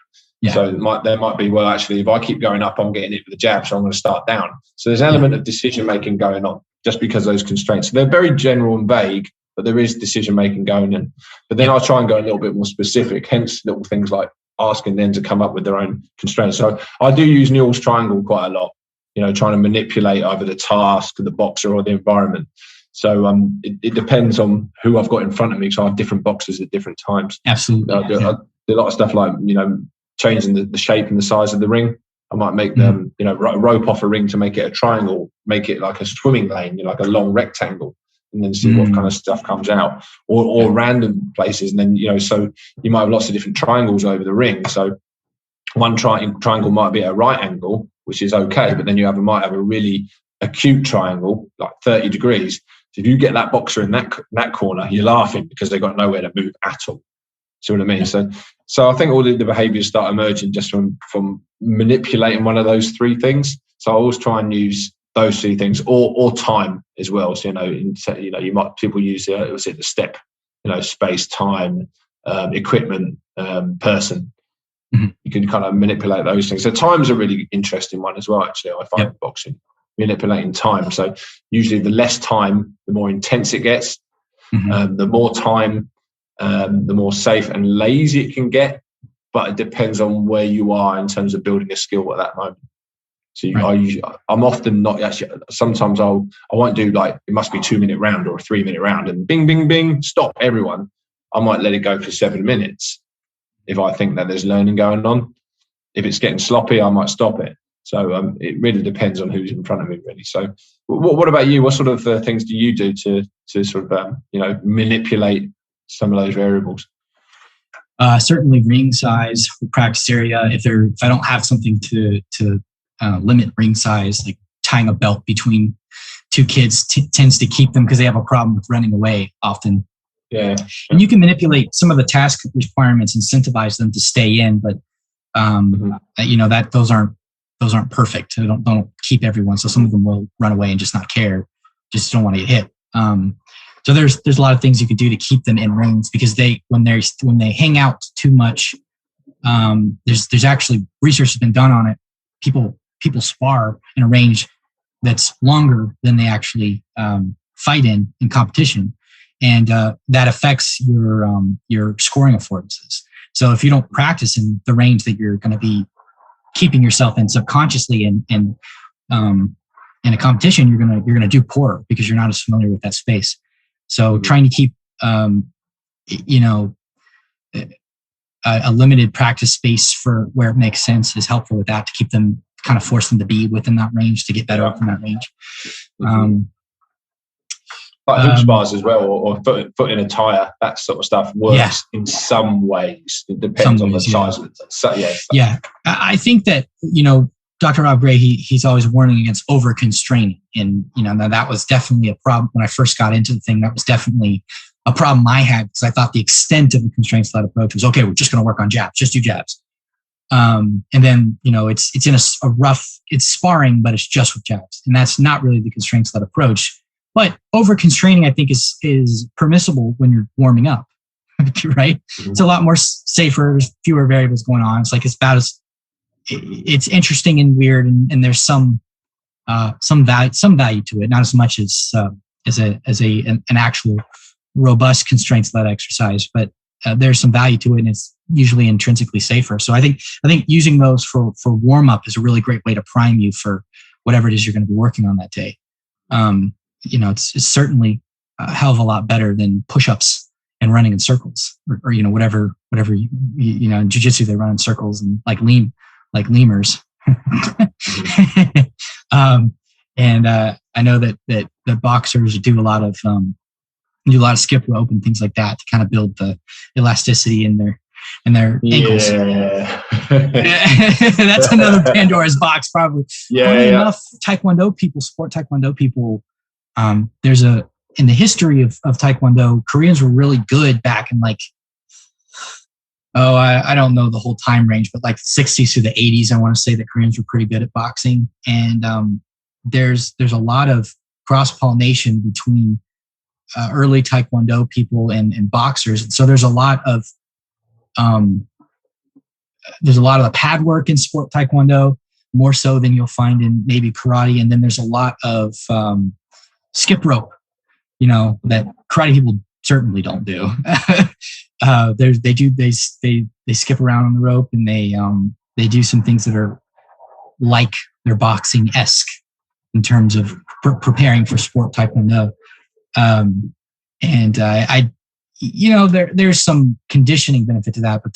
Yeah. So there might be, well, actually, if I keep going up, I'm getting it with the jab, so I'm going to start down. So there's an element of decision-making going on just because of those constraints. So they're very general and vague, but there is decision-making going in. But then I'll try and go a little bit more specific, hence little things like asking them to come up with their own constraints. So I do use Newell's triangle quite a lot, trying to manipulate either the task, the boxer, or the environment. So it depends on who I've got in front of me. So I have different boxers at different times. Absolutely. I do a lot of stuff like, changing the shape and the size of the ring. I might make them, rope off a ring to make it a triangle, make it like a swimming lane, like a long rectangle, and then see what kind of stuff comes out, or random places. And then, so you might have lots of different triangles over the ring. So one triangle might be at a right angle, which is okay, but then you might have a really acute triangle, like 30 degrees. So if you get that boxer in that corner, you're laughing because they've got nowhere to move at all. See what I mean? So I think all the behaviours start emerging just from manipulating one of those 3 things. So I always try and use those 3 things, or time as well. So people use the step, space, time, equipment, person. You can kind of manipulate those things. So time's a really interesting one as well. Actually, I find boxing manipulating time. So usually the less time, the more intense it gets. The more time, the more safe and lazy it can get, but it depends on where you are in terms of building a skill at that moment. So I'm often not actually. Sometimes I won't do like it must be 2-minute round or a 3-minute round and bing bing bing stop everyone. I might let it go for 7 minutes if I think that there's learning going on. If it's getting sloppy, I might stop it. So it really depends on who's in front of me, really. So what about you? What sort of things do you do to sort of manipulate some of those variables? Certainly ring size, practice area. If I don't have something to limit ring size, like tying a belt between two kids tends to keep them because they have a problem with running away often. Yeah. And you can manipulate some of the task requirements, incentivize them to stay in, but that those aren't perfect. They don't keep everyone. So some of them will run away and just not care, just don't want to get hit. So there's a lot of things you can do to keep them in range, because when they hang out too much, there's actually research has been done on it. People spar in a range that's longer than they actually fight in competition, and that affects your scoring affordances. So if you don't practice in the range that you're going to be keeping yourself in subconsciously in a competition, you're gonna do poor because you're not as familiar with that space. So trying to keep a limited practice space for where it makes sense is helpful with that, to keep them, kind of force them to be within that range to get better from that range. Like hoop spars as well, or foot in a tire, that sort of stuff works in some ways. It depends on the size of it. So, I think that, Dr. Rob Gray, he's always warning against over constraining. And, that was definitely a problem when I first got into the thing. That was definitely a problem I had, because I thought the extent of the constraints-led approach was, okay, we're just going to work on jabs, just do jabs. And then, it's in a rough, it's sparring, but it's just with jabs. And that's not really the constraints-led approach. But over constraining, I think, is permissible when you're warming up, right? Mm-hmm. It's a lot more safer. There's fewer variables going on. It's like it's interesting and weird, and there's some value to it, not as much as an actual robust constraints-led exercise, but there's some value to it, and it's usually intrinsically safer. So I think using those for warm-up is a really great way to prime you for whatever it is you're going to be working on that day. It's certainly a hell of a lot better than push-ups and running in circles, or whatever in jiu-jitsu they run in circles and like lemurs. And I know that boxers do a lot of skip rope and things like that to kind of build the elasticity in their ankles. That's another Pandora's box, probably. Enough sport Taekwondo people. There's in the history of Taekwondo, Koreans were really good back in I don't know the whole time range, but like the 60s to the 80s, I want to say that Koreans were pretty good at boxing. And there's a lot of cross-pollination between early Taekwondo people and boxers. And so there's a lot of the pad work in sport Taekwondo, more so than you'll find in maybe karate. And then there's a lot of skip rope, that karate people certainly don't do. They skip around on the rope, and they do some things that are like they're boxing-esque in terms of preparing for sport Taekwondo. There's some conditioning benefit to that, but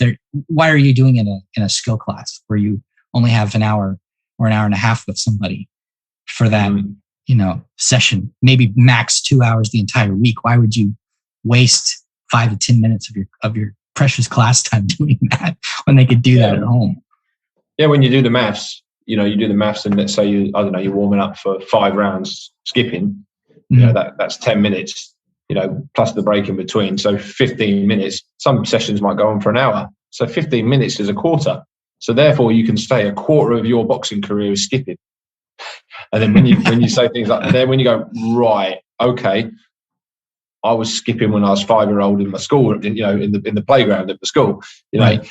why are you doing it in a skill class where you only have an hour or an hour and a half with somebody for that, session, maybe max 2 hours the entire week? Why would you waste 5 to 10 minutes of your precious class time doing that when they could do that at home? Yeah, when you do the maths, and let's say you're warming up for 5 rounds skipping, that's 10 minutes, plus the break in between. So 15 minutes, some sessions might go on for an hour. So 15 minutes is a quarter. So therefore you can say a quarter of your boxing career is skipping. And then when you say things like that, when you go, right, okay, I was skipping when I was 5-year-old in my school, in the playground at the school, Right.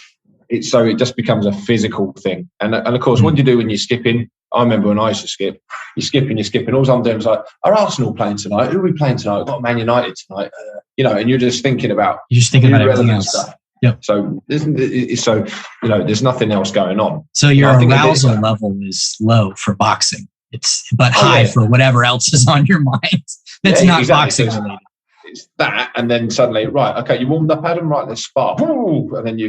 It just becomes a physical thing. And of course, what do you do when you're skipping? I remember when I used to skip, you're skipping. All I'm doing is like, are Arsenal playing tonight? Who are we playing tonight? We've got Man United tonight. And you're just thinking about everything else. Stuff. Yep. So there's nothing else going on. So your arousal level is low for boxing. But high for whatever else is on your mind. That's not boxing related. It's that, and then suddenly, right, okay, you warmed up, Adam, right, let's spar. And then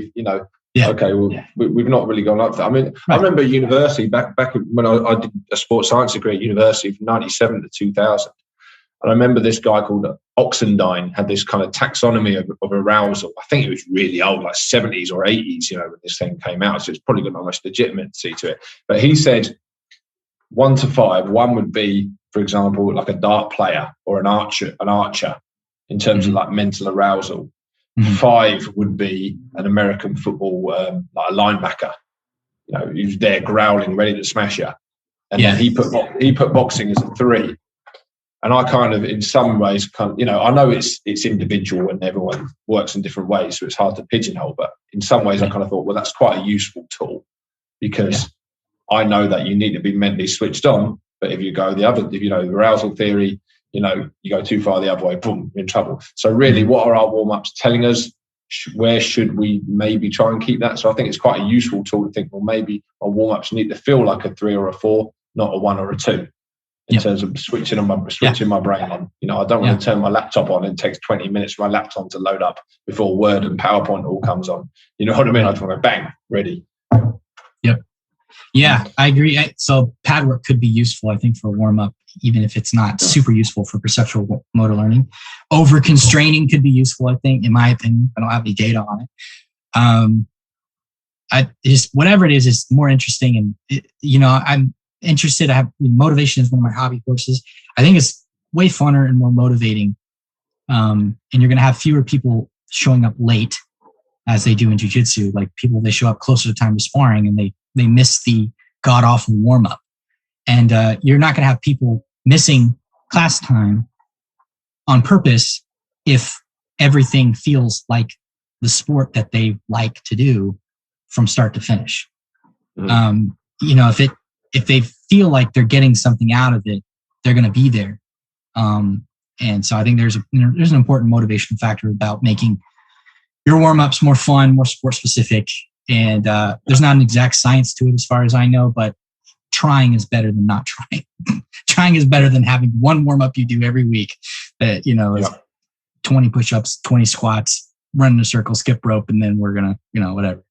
Yeah. Okay, well, we've not really gone up there. I mean, right. I remember university, back when I did a sports science degree at university from 97 to 2000. And I remember this guy called Oxendine had this kind of taxonomy of arousal. I think it was really old, like 70s or 80s, when this thing came out. So it's probably got almost legitimacy to it. But he said 1 to 5, 1 would be, for example, like a dart player or an archer in terms of like mental arousal. 5 would be an American football, like a linebacker, who's there growling, ready to smash you. And then he put boxing as a 3. And I kind of, in some ways, I know it's individual and everyone works in different ways, so it's hard to pigeonhole. But in some ways, I kind of thought, well, that's quite a useful tool because I know that you need to be mentally switched on. But if you go the arousal theory, you go too far the other way, boom, you're in trouble. So really, what are our warm-ups telling us? Where should we maybe try and keep that? So I think it's quite a useful tool to think, well, maybe our warm-ups need to feel like a 3 or a 4, not a 1 or a 2, in terms of switching my brain on. I don't want to turn my laptop on and it takes 20 minutes for my laptop to load up before Word and PowerPoint all comes on. You know what I mean? I just want to bang, ready. Yep. Yeah, I agree. So padwork could be useful, I think, for a warm-up, even if it's not super useful for perceptual motor learning. Over constraining could be useful, I think, in my opinion. I don't have any data on it. Whatever it is more interesting. And, I'm interested. I have motivation is one of my hobby courses. I think it's way funner and more motivating. And you're going to have fewer people showing up late as they do in jiu-jitsu. Like people, they show up closer to time to sparring and they miss the god-awful warm-up. And you're not going to have people missing class time on purpose if everything feels like the sport that they like to do from start to finish. If they feel like they're getting something out of it, they're going to be there. And so I think there's an important motivation factor about making your warm-ups more fun, more sport-specific. And there's not an exact science to it as far as I know, but trying is better than not trying. Trying is better than having one warm-up you do every week that, is 20 push-ups, 20 squats, run in a circle, skip rope, and then we're going to, whatever.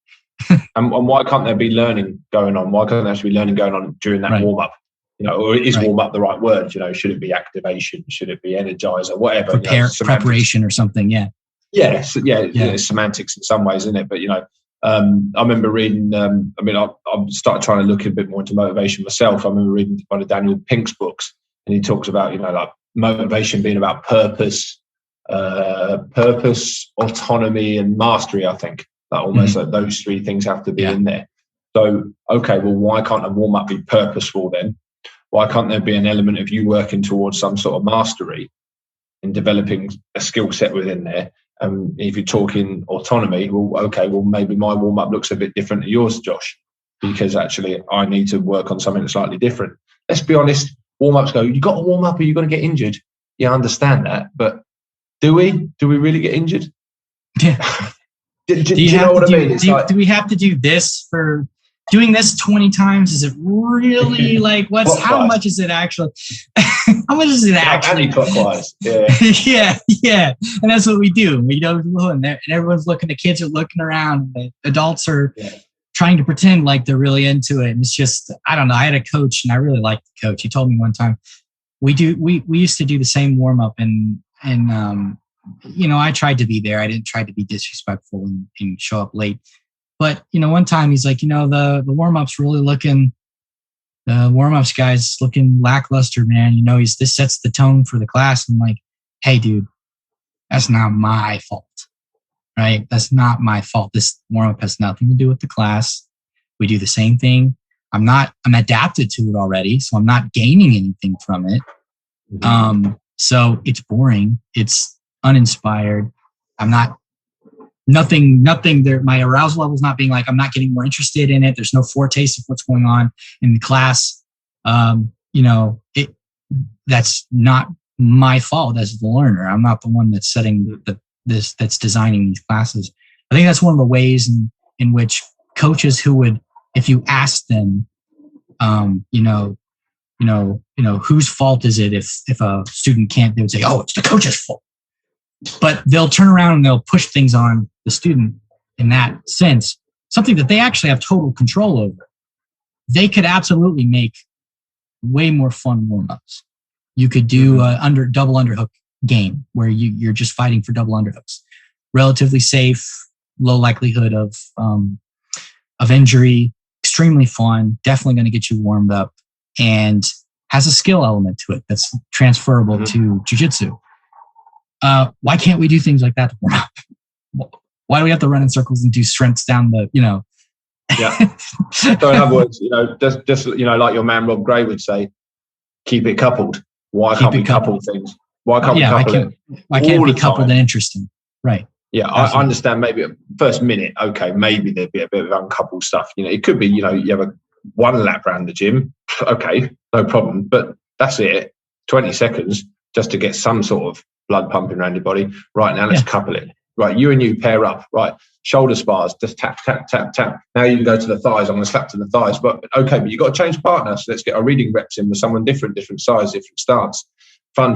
And why can't there be learning going on? Why can't there actually be learning going on during that warm-up? Or is warm-up the right word? Should it be activation? Should it be energizer? Whatever. Preparation or something, Yes, it's semantics in some ways, isn't it? But, I remember reading, I started trying to look a bit more into motivation myself. I remember reading one of Daniel Pink's books, and he talks about, like motivation being about purpose, autonomy, and mastery, I think. Almost like those 3 things have to be in there. So, okay, well, why can't a warm-up be purposeful then? Why can't there be an element of you working towards some sort of mastery and developing a skill set within there? If you're talking autonomy, maybe my warm-up looks a bit different to yours, Josh, because actually I need to work on something slightly different. Let's be honest, warm-ups go, you got to warm up or you're going to get injured. Yeah, I understand that, but do we really get injured? Yeah. Do you know what I mean? Do we have to do this for doing this 20 times? Is it really like how much is it actually? How much is it actually? Anti-clockwise. Yeah. Yeah. And that's what we do. And everyone's looking, the kids are looking around, the adults are trying to pretend like they're really into it. And it's just, I don't know. I had a coach and I really liked the coach. He told me one time, we used to do the same warm up and I tried to be there. I didn't try to be disrespectful and show up late. But, one time he's like, the warm-up's really the warm-ups guy's looking lackluster, man. This sets the tone for the class. I'm like, hey, dude, that's not my fault, right? That's not my fault. This warm-up has nothing to do with the class. We do the same thing. I'm adapted to it already, so I'm not gaining anything from it. So it's boring. It's uninspired. I'm not nothing there. My arousal level is not being like, I'm not getting more interested in it. There's no foretaste of what's going on in the class. That's not my fault as the learner. I'm not the one that's setting that's designing these classes. I think that's one of the ways in which coaches who would, if you ask them, whose fault is it if a student can't, they would say, oh, it's the coach's fault. But they'll turn around and they'll push things on the student in that sense. something that they actually have total control over, they could absolutely make way more fun warm-ups. You could do a double underhook game where you're just fighting for double underhooks. Relatively safe, low likelihood of injury, extremely fun, definitely going to get you warmed up, and has a skill element to it that's transferable to jiu-jitsu. Why can't we do things like that to warm up? Why do we have to run in circles and do strengths down the, Yeah. So in other words, just like your man Rob Gray would say, keep it coupled. Why can't we couple things? Why can't we couple it? Why can't it be coupled and interesting? Right. Yeah, I understand maybe at first minute, okay, maybe there'd be a bit of uncoupled stuff. It could be, you have a 1 lap around the gym. Okay, no problem. But that's it. 20 seconds just to get some sort of blood pumping around your body. Right, now let's couple it. Right, you and you pair up. Right, shoulder spars, just tap, tap, tap, tap. Now you can go to the thighs. I'm going to slap to the thighs. But okay, but you've got to change partners. So let's get our reading reps in with someone different size, different stance. Fun.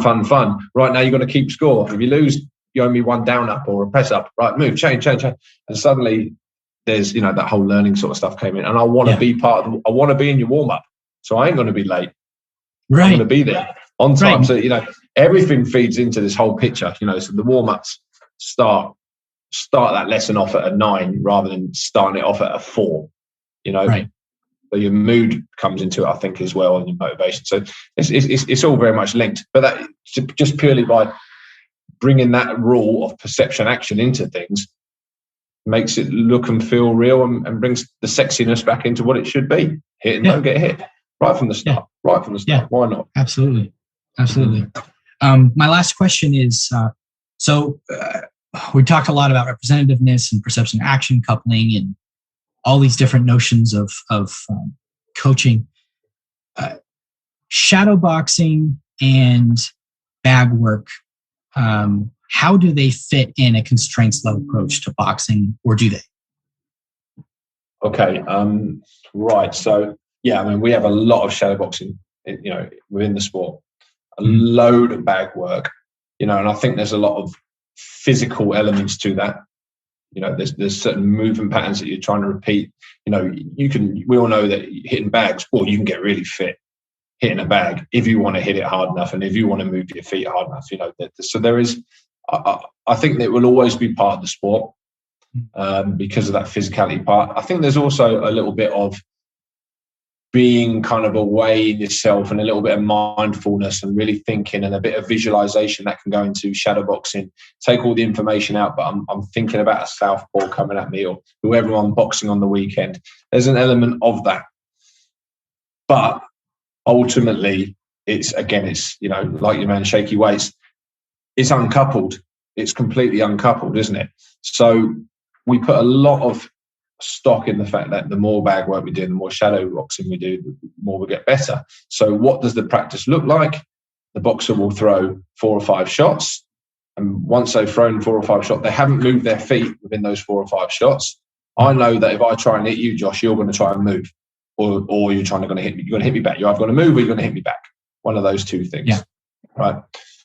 Right, now you've got to keep score. If you lose, you owe me 1 down up or a press up. Right, move, change. And suddenly there's, that whole learning sort of stuff came in. And I want to be I want to be in your warm up. So I ain't going to be late. Right. I'm going to be there on time. Right. So, everything feeds into this whole picture, so the warm ups start that lesson off at a 9 rather than starting it off at a 4, Right. So your mood comes into it, I think, as well, and your motivation. So it's all very much linked. But that just purely by bringing that rule of perception action into things makes it look and feel real and brings the sexiness back into what it should be. Hit and don't get hit right from the start. Yeah. Right from the start. Yeah. Why not? Absolutely. My last question is, we talked a lot about representativeness and perception action coupling and all these different notions of coaching. Shadow boxing and bag work, how do they fit in a constraints-led approach to boxing, or do they? Okay, right. So, we have a lot of shadow boxing, within the sport, a load of bag work, and I think there's a lot of physical elements to that. There's certain movement patterns that you're trying to repeat. We all know that hitting bags, you can get really fit hitting a bag if you want to hit it hard enough and if you want to move your feet hard enough. So there is, I think that it will always be part of the sport because of that physicality part. I think there's also a little bit of being kind of away in yourself and a little bit of mindfulness and really thinking and a bit of visualization that can go into shadow boxing. Take all the information out, but I'm thinking about a southpaw coming at me or whoever I'm boxing on the weekend. There's an element of that. But ultimately, it's like your man shaky weights, it's uncoupled. It's completely uncoupled, isn't it? So we put a lot of stock in the fact that the more bag work we do, the more shadow boxing we do, the more we get better. So what does the practice look like? The boxer will throw 4 or 5 shots. And once they've thrown 4 or 5 shots, they haven't moved their feet within those 4 or 5 shots. I know that if I try and hit you, Josh, you're going to try and move. Or you're going to hit me. You're going to hit me back. You're either going to move or you're going to hit me back. One of those two things. Yeah. Right.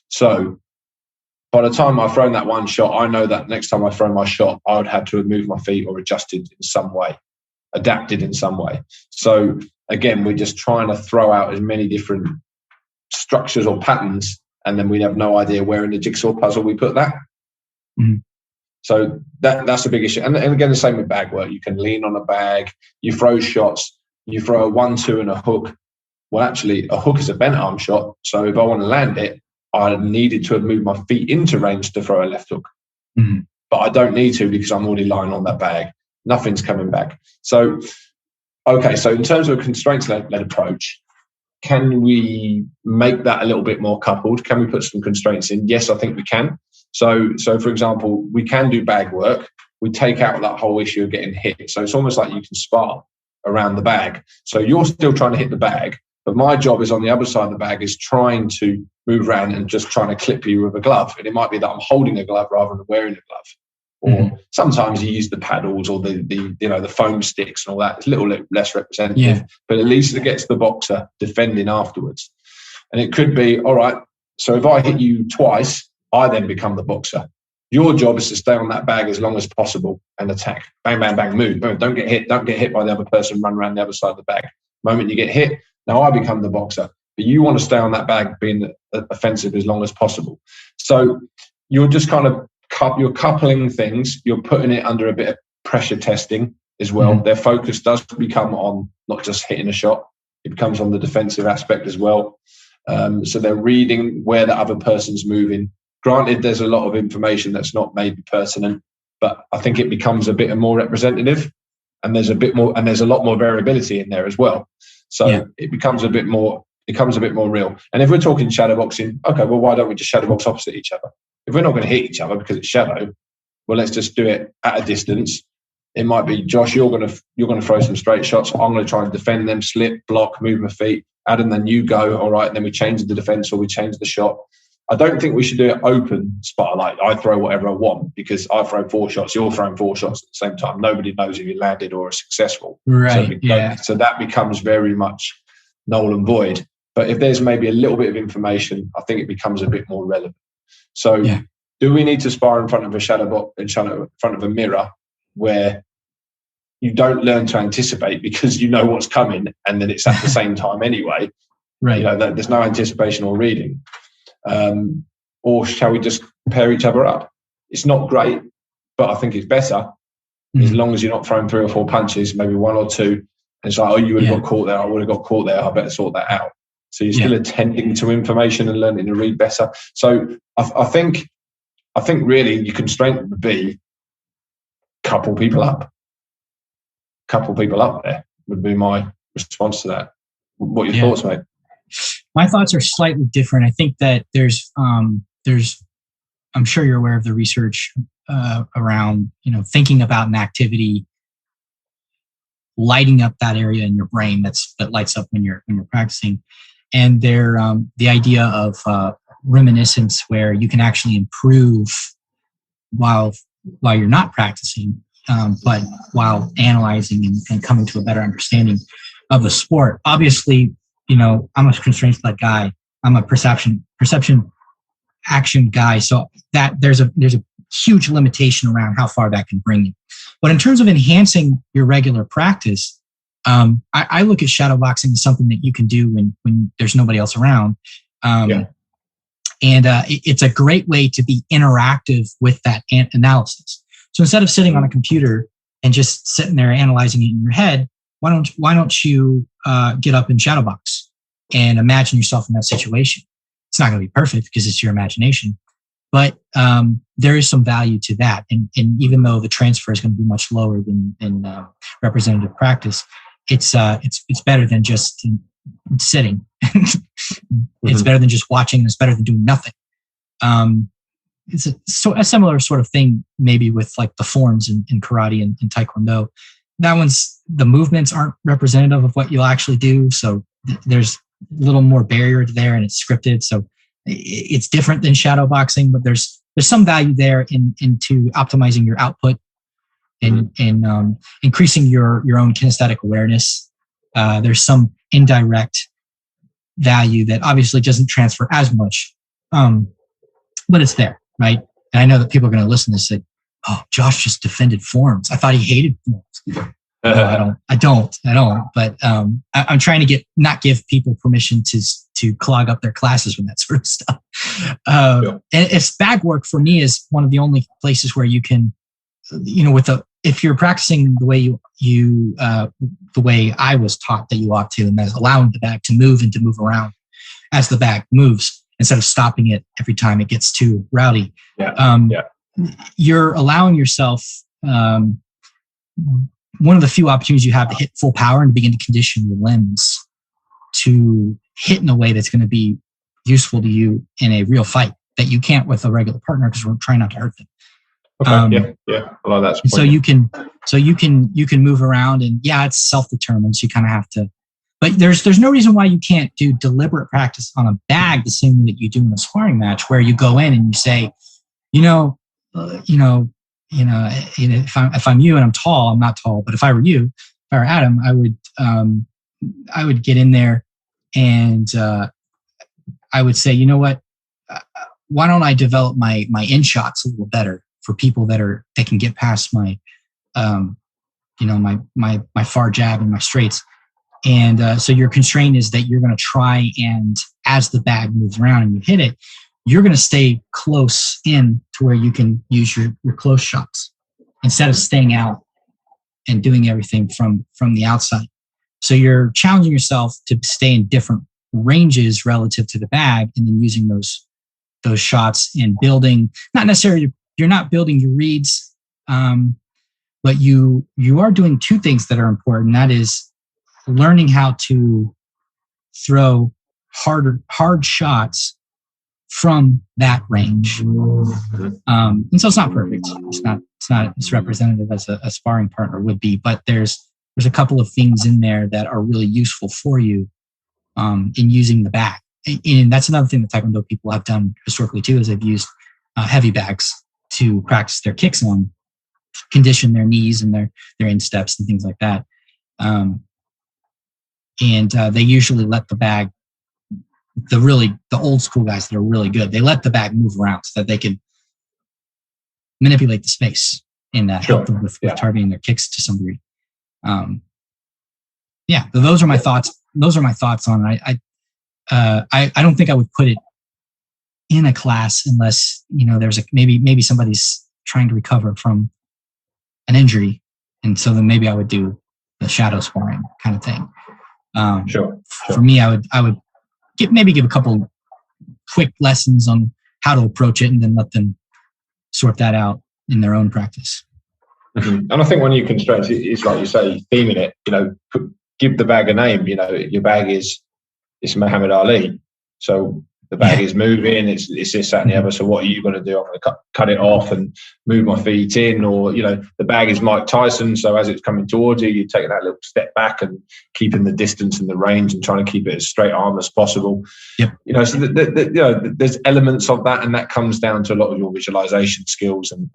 So by the time I've thrown that one shot, I know that next time I throw my shot, I would have to have moved my feet or adjusted in some way, adapted in some way. So again, we're just trying to throw out as many different structures or patterns, and then we have no idea where in the jigsaw puzzle we put that. Mm-hmm. So that's a big issue. And again, the same with bag work. You can lean on a bag, you throw shots, you throw a 1-2 and a hook. Well, actually, a hook is a bent arm shot. So if I want to land it, I needed to have moved my feet into range to throw a left hook. Mm-hmm. But I don't need to because I'm already lying on that bag. Nothing's coming back. So, okay, so in terms of a constraints-led approach, can we make that a little bit more coupled? Can we put some constraints in? Yes, I think we can. So for example, we can do bag work. We take out that whole issue of getting hit. So it's almost like you can spar around the bag. So you're still trying to hit the bag, but my job is on the other side of the bag is trying to move around and just trying to clip you with a glove. And it might be that I'm holding a glove rather than wearing a glove. Or sometimes you use the paddles or the foam sticks and all that. It's a little less representative, but at least it gets the boxer defending afterwards. And it could be, all right, so if I hit you twice, I then become the boxer. Your job is to stay on that bag as long as possible and attack. Bang, bang, bang, move. Boom. Don't get hit. Don't get hit by the other person. Run around the other side of the bag. The moment you get hit, now I become the boxer. But you want to stay on that bag being offensive as long as possible. So you're just kind of you're coupling things. You're putting it under a bit of pressure testing as well. Their focus does become on not just hitting a shot. It becomes on the defensive aspect as well. So they're reading where the other person's moving. Granted, there's a lot of information that's not maybe pertinent, but I think it becomes a bit more representative, and there's a lot more variability in there as well. So it becomes a bit more real. And if we're talking shadow boxing, okay, well, why don't we just shadow box opposite each other? If we're not going to hit each other because it's shadow, well, let's just do it at a distance. It might be, Josh, you're going to throw some straight shots. I'm going to try and defend them, slip, block, move my feet. Adam, then you go. All right, and then we change the defense or we change the shot. I don't think we should do it open spotlight. I throw whatever I want because I throw 4 shots. You're throwing 4 shots at the same time. Nobody knows if you landed or are successful. Right. So that becomes very much null and void. But if there's maybe a little bit of information, I think it becomes a bit more relevant. So do we need to spar in front of a shadow box, in front of a mirror where you don't learn to anticipate because you know what's coming and then it's at the same time anyway? Right. You know, there's no anticipation or reading. Or shall we just pair each other up? It's not great, but I think it's better as long as you're not throwing 3 or 4 punches, maybe 1 or 2. And it's like, oh, you would have got caught there. I would have got caught there. I better sort that out. So you're still attending to information and learning to read better. So I think really your constraint would be couple people up. Couple people up there would be my response to that. What are your thoughts, mate? My thoughts are slightly different. I think that there's I'm sure you're aware of the research around, thinking about an activity, lighting up that area in your brain that lights up when you're practicing. And the idea of reminiscence, where you can actually improve while you're not practicing, but while analyzing and coming to a better understanding of the sport. Obviously, I'm a constraints-led guy. I'm a perception action guy. So that there's a huge limitation around how far that can bring you. But in terms of enhancing your regular practice, I look at shadow boxing as something that you can do when there's nobody else around. And it's a great way to be interactive with that analysis. So instead of sitting on a computer and just sitting there analyzing it in your head, why don't you get up and shadow box and imagine yourself in that situation? It's not going to be perfect because it's your imagination, but there is some value to that. And even though the transfer is going to be much lower than representative practice, it's better than just sitting. It's better than just watching. It's better than doing nothing. It's a similar sort of thing, maybe with like the forms in karate and taekwondo. That one's, the movements aren't representative of what you'll actually do. So there's a little more barrier there, and it's scripted. So it's different than shadow boxing, but there's some value there into optimizing your output and increasing your own kinesthetic awareness. There's some indirect value that obviously doesn't transfer as much, but it's there, right? And I know that people are going to listen to this and say, "Oh, Josh just defended forms. I thought he hated forms." No, I don't. But I'm trying to not give people permission to clog up their classes with that sort of stuff. And it's bag work for me is one of the only places where you can, if you're practicing the way the way I was taught that you ought to, and that's allowing the bag to move and to move around as the bag moves instead of stopping it every time it gets too rowdy. You're allowing yourself. One of the few opportunities you have to hit full power and to begin to condition your limbs to hit in a way that's going to be useful to you in a real fight that you can't with a regular partner because we're trying not to hurt them. Okay. I like that. So you can move around, and it's self-determined. So you kind of have to, but there's no reason why you can't do deliberate practice on a bag the same way that you do in a sparring match, where you go in and you say, if I'm you and I'm tall, I'm not tall, but if I were you, if I were Adam, I would get in there and I would say, you know what, why don't I develop my in shots a little better for people that can get past my, my far jab and my straights. And so your constraint is that you're going to try, and as the bag moves around and you hit it, you're going to stay close in to where you can use your close shots instead of staying out and doing everything from the outside. So you're challenging yourself to stay in different ranges relative to the bag, and then using those shots and building, not necessarily, you're not building your reads, but you are doing two things that are important. That is learning how to throw hard shots from that range. And so it's not perfect. It's not as representative as a sparring partner would be, but there's a couple of things in there that are really useful for you in using the bag. And that's another thing that Taekwondo people have done historically too, is they've used heavy bags to practice their kicks on, condition their knees and their insteps and things like that. And they usually let the bag, the old school guys that are really good, they let the bag move around so that they can manipulate the space and help them with targeting their kicks to some degree. Those are my thoughts. Those are my thoughts on it. I don't think I would put it in a class unless, there's maybe somebody's trying to recover from an injury. And so then maybe I would do the shadow sparring kind of thing. Sure. For me, I would give a couple quick lessons on how to approach it, and then let them sort that out in their own practice. Mm-hmm. And I think when you constrain, it's like you say, theming it, give the bag a name. Your bag is Muhammad Ali. So the bag is moving, it's this, that, and the other. So what are you going to do? I'm going to cut it off and move my feet in. Or, the bag is Mike Tyson. So as it's coming towards you, you're taking that little step back and keeping the distance and the range and trying to keep it as straight arm as possible. Yep. So there's elements of that, and that comes down to a lot of your visualization skills. And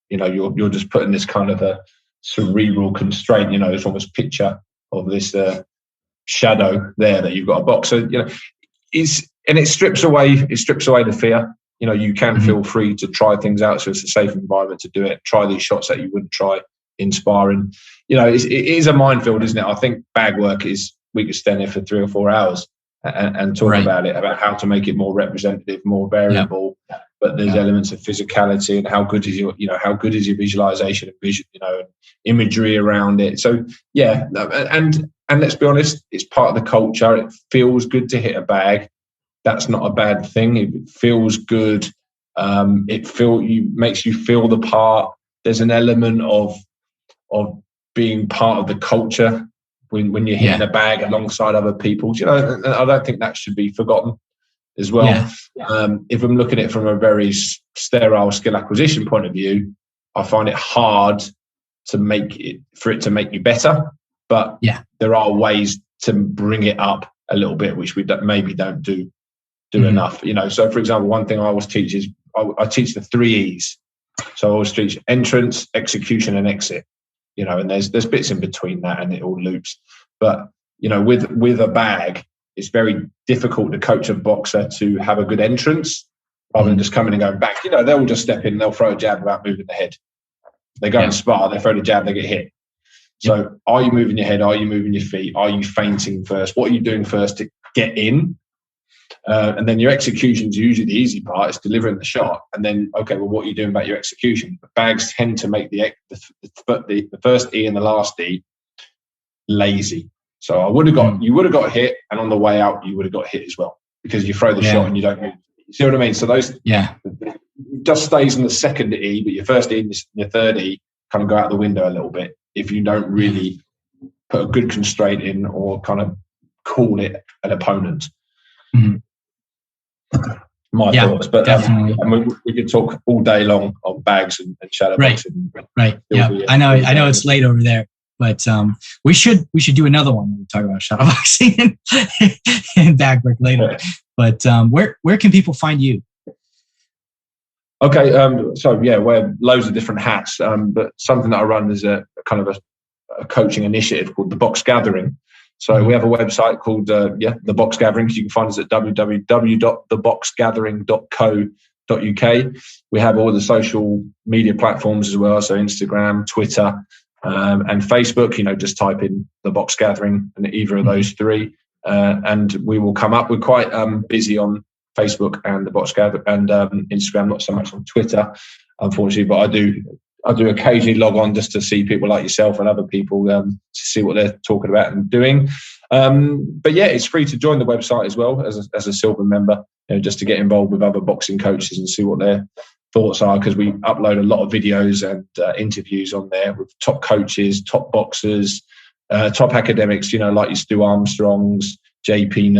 you're just putting this kind of a cerebral constraint, it's almost picture of this shadow there that you've got a box. So, it strips away the fear. You can feel free to try things out. So it's a safe environment to do it. Try these shots that you wouldn't try in sparring. It is a minefield, isn't it? I think bag work we could stand there for 3 or 4 hours and talk about it, about how to make it more representative, more variable. Yep. But there's elements of physicality and how good is your visualization and vision, and imagery around it. So and let's be honest, it's part of the culture. It feels good to hit a bag. That's not a bad thing. It feels good. Makes you feel the part. There's an element of being part of the culture when you're hitting a bag alongside other people. And I don't think that should be forgotten as well. If I'm looking at it from a very sterile skill acquisition point of view, I find it hard to make me better. But there are ways to bring it up a little bit, which we maybe don't do enough. So for example, one thing I always teach is I teach the 3 E's. So I always teach entrance, execution, and exit. And there's bits in between that, and it all loops. But with a bag, it's very difficult to coach a boxer to have a good entrance rather than just coming and going back. They'll just step in, they'll throw a jab without moving the head. They go and spar, they throw the jab, they get hit. So are you moving your head? Are you moving your feet? Are you feinting first? What are you doing first to get in? And then your execution is usually the easy part. It's delivering the shot. And then, okay, well, what are you doing about your execution? The bags tend to make the first E and the last E lazy. So you would have got hit, and on the way out, you would have got hit as well, because you throw the shot and you don't move. You see what I mean? So those just stays in the second E, but your first E and your third E kind of go out the window a little bit if you don't really put a good constraint in or kind of call it an opponent. Mm-hmm. My thoughts, but we could talk all day long on bags and shadow boxing. Right. Yeah, I know it's late over there, but we should do another one when we talk about shadow boxing and bag work later. Right. But where can people find you? Okay, so wear loads of different hats, but something that I run is a kind of a coaching initiative called the Box Gathering. So we have a website called The Box Gathering. You can find us at www.theboxgathering.co. We have all the social media platforms as well, so Instagram, Twitter, and Facebook. Just type in The Box Gathering and either of those three, and we will come up. We're quite busy on Facebook and The Box Gathering and Instagram, not so much on Twitter, unfortunately. But I do occasionally log on just to see people like yourself and other people to see what they're talking about and doing. But yeah, it's free to join the website as well as a silver member, just to get involved with other boxing coaches and see what their thoughts are, because we upload a lot of videos and interviews on there with top coaches, top boxers, top academics, like your Stu Armstrongs, JP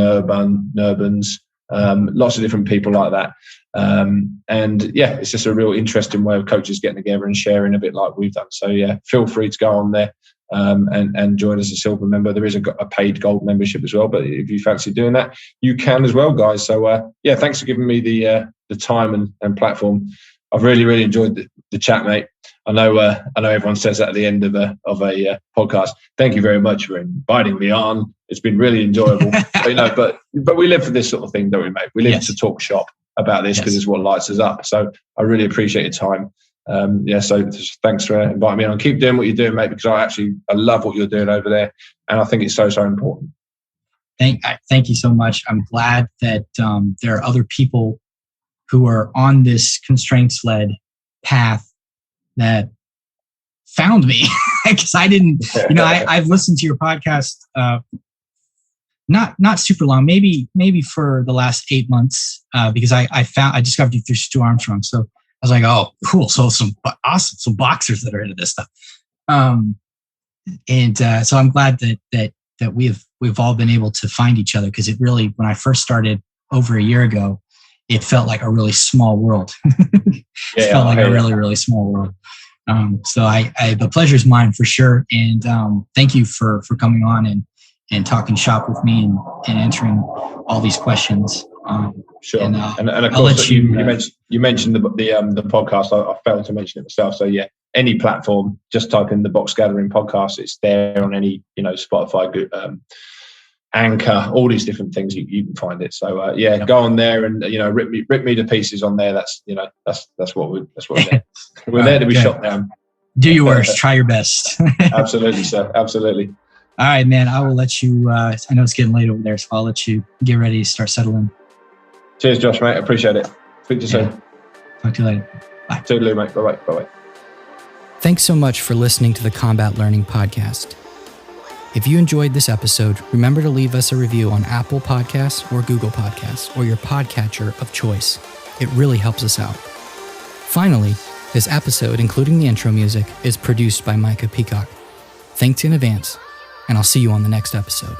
Nurbans, lots of different people like that. And yeah, it's just a real interesting way of coaches getting together and sharing a bit like we've done. So yeah, feel free to go on there and join as a silver member. There is a paid gold membership as well, but if you fancy doing that, you can as well, guys. So yeah, thanks for giving me the time and platform. I've really enjoyed the chat, mate. I know everyone says that at the end of a podcast. Thank you very much for inviting me on. It's been really enjoyable. but we live for this sort of thing, don't we, mate? We live to talk shop about this because it's what lights us up. So I really appreciate your time. So thanks for inviting me on. Keep doing what you're doing, mate, because I love what you're doing over there, and I think it's so important. Thank you so much. I'm glad that there are other people who are on this constraints-led path that found me, because I didn't. I've listened to your podcast, not super long, maybe for the last 8 months, because I discovered you through Stu Armstrong. So I was like, oh, cool. So some boxers that are into this stuff. So I'm glad that we've all been able to find each other, because it really, when I first started over a year ago, it felt like a really small world. It felt like a really, really small world. So the pleasure is mine for sure. And thank you for coming on and talking shop with me and answering all these questions. Sure. And of course, you mentioned the podcast. I failed to mention it myself. So yeah, any platform, just type in The Box Gathering podcast. It's there on any Spotify, Anchor, all these different things. You can find it. So go on there and rip me to pieces on there. That's what we're there. We're there to be shot down. Do your worst. Try your best. Absolutely, sir. Absolutely. All right, man. I will let you. I know it's getting late over there, so I'll let you get ready to start settling. Cheers, Josh, mate. I appreciate it. Speak to you soon. Talk to you later. Bye. Toodaloo, mate. Bye bye. Thanks so much for listening to the Combat Learning Podcast. If you enjoyed this episode, remember to leave us a review on Apple Podcasts or Google Podcasts or your podcatcher of choice. It really helps us out. Finally, this episode, including the intro music, is produced by Micah Peacock. Thanks in advance, and I'll see you on the next episode.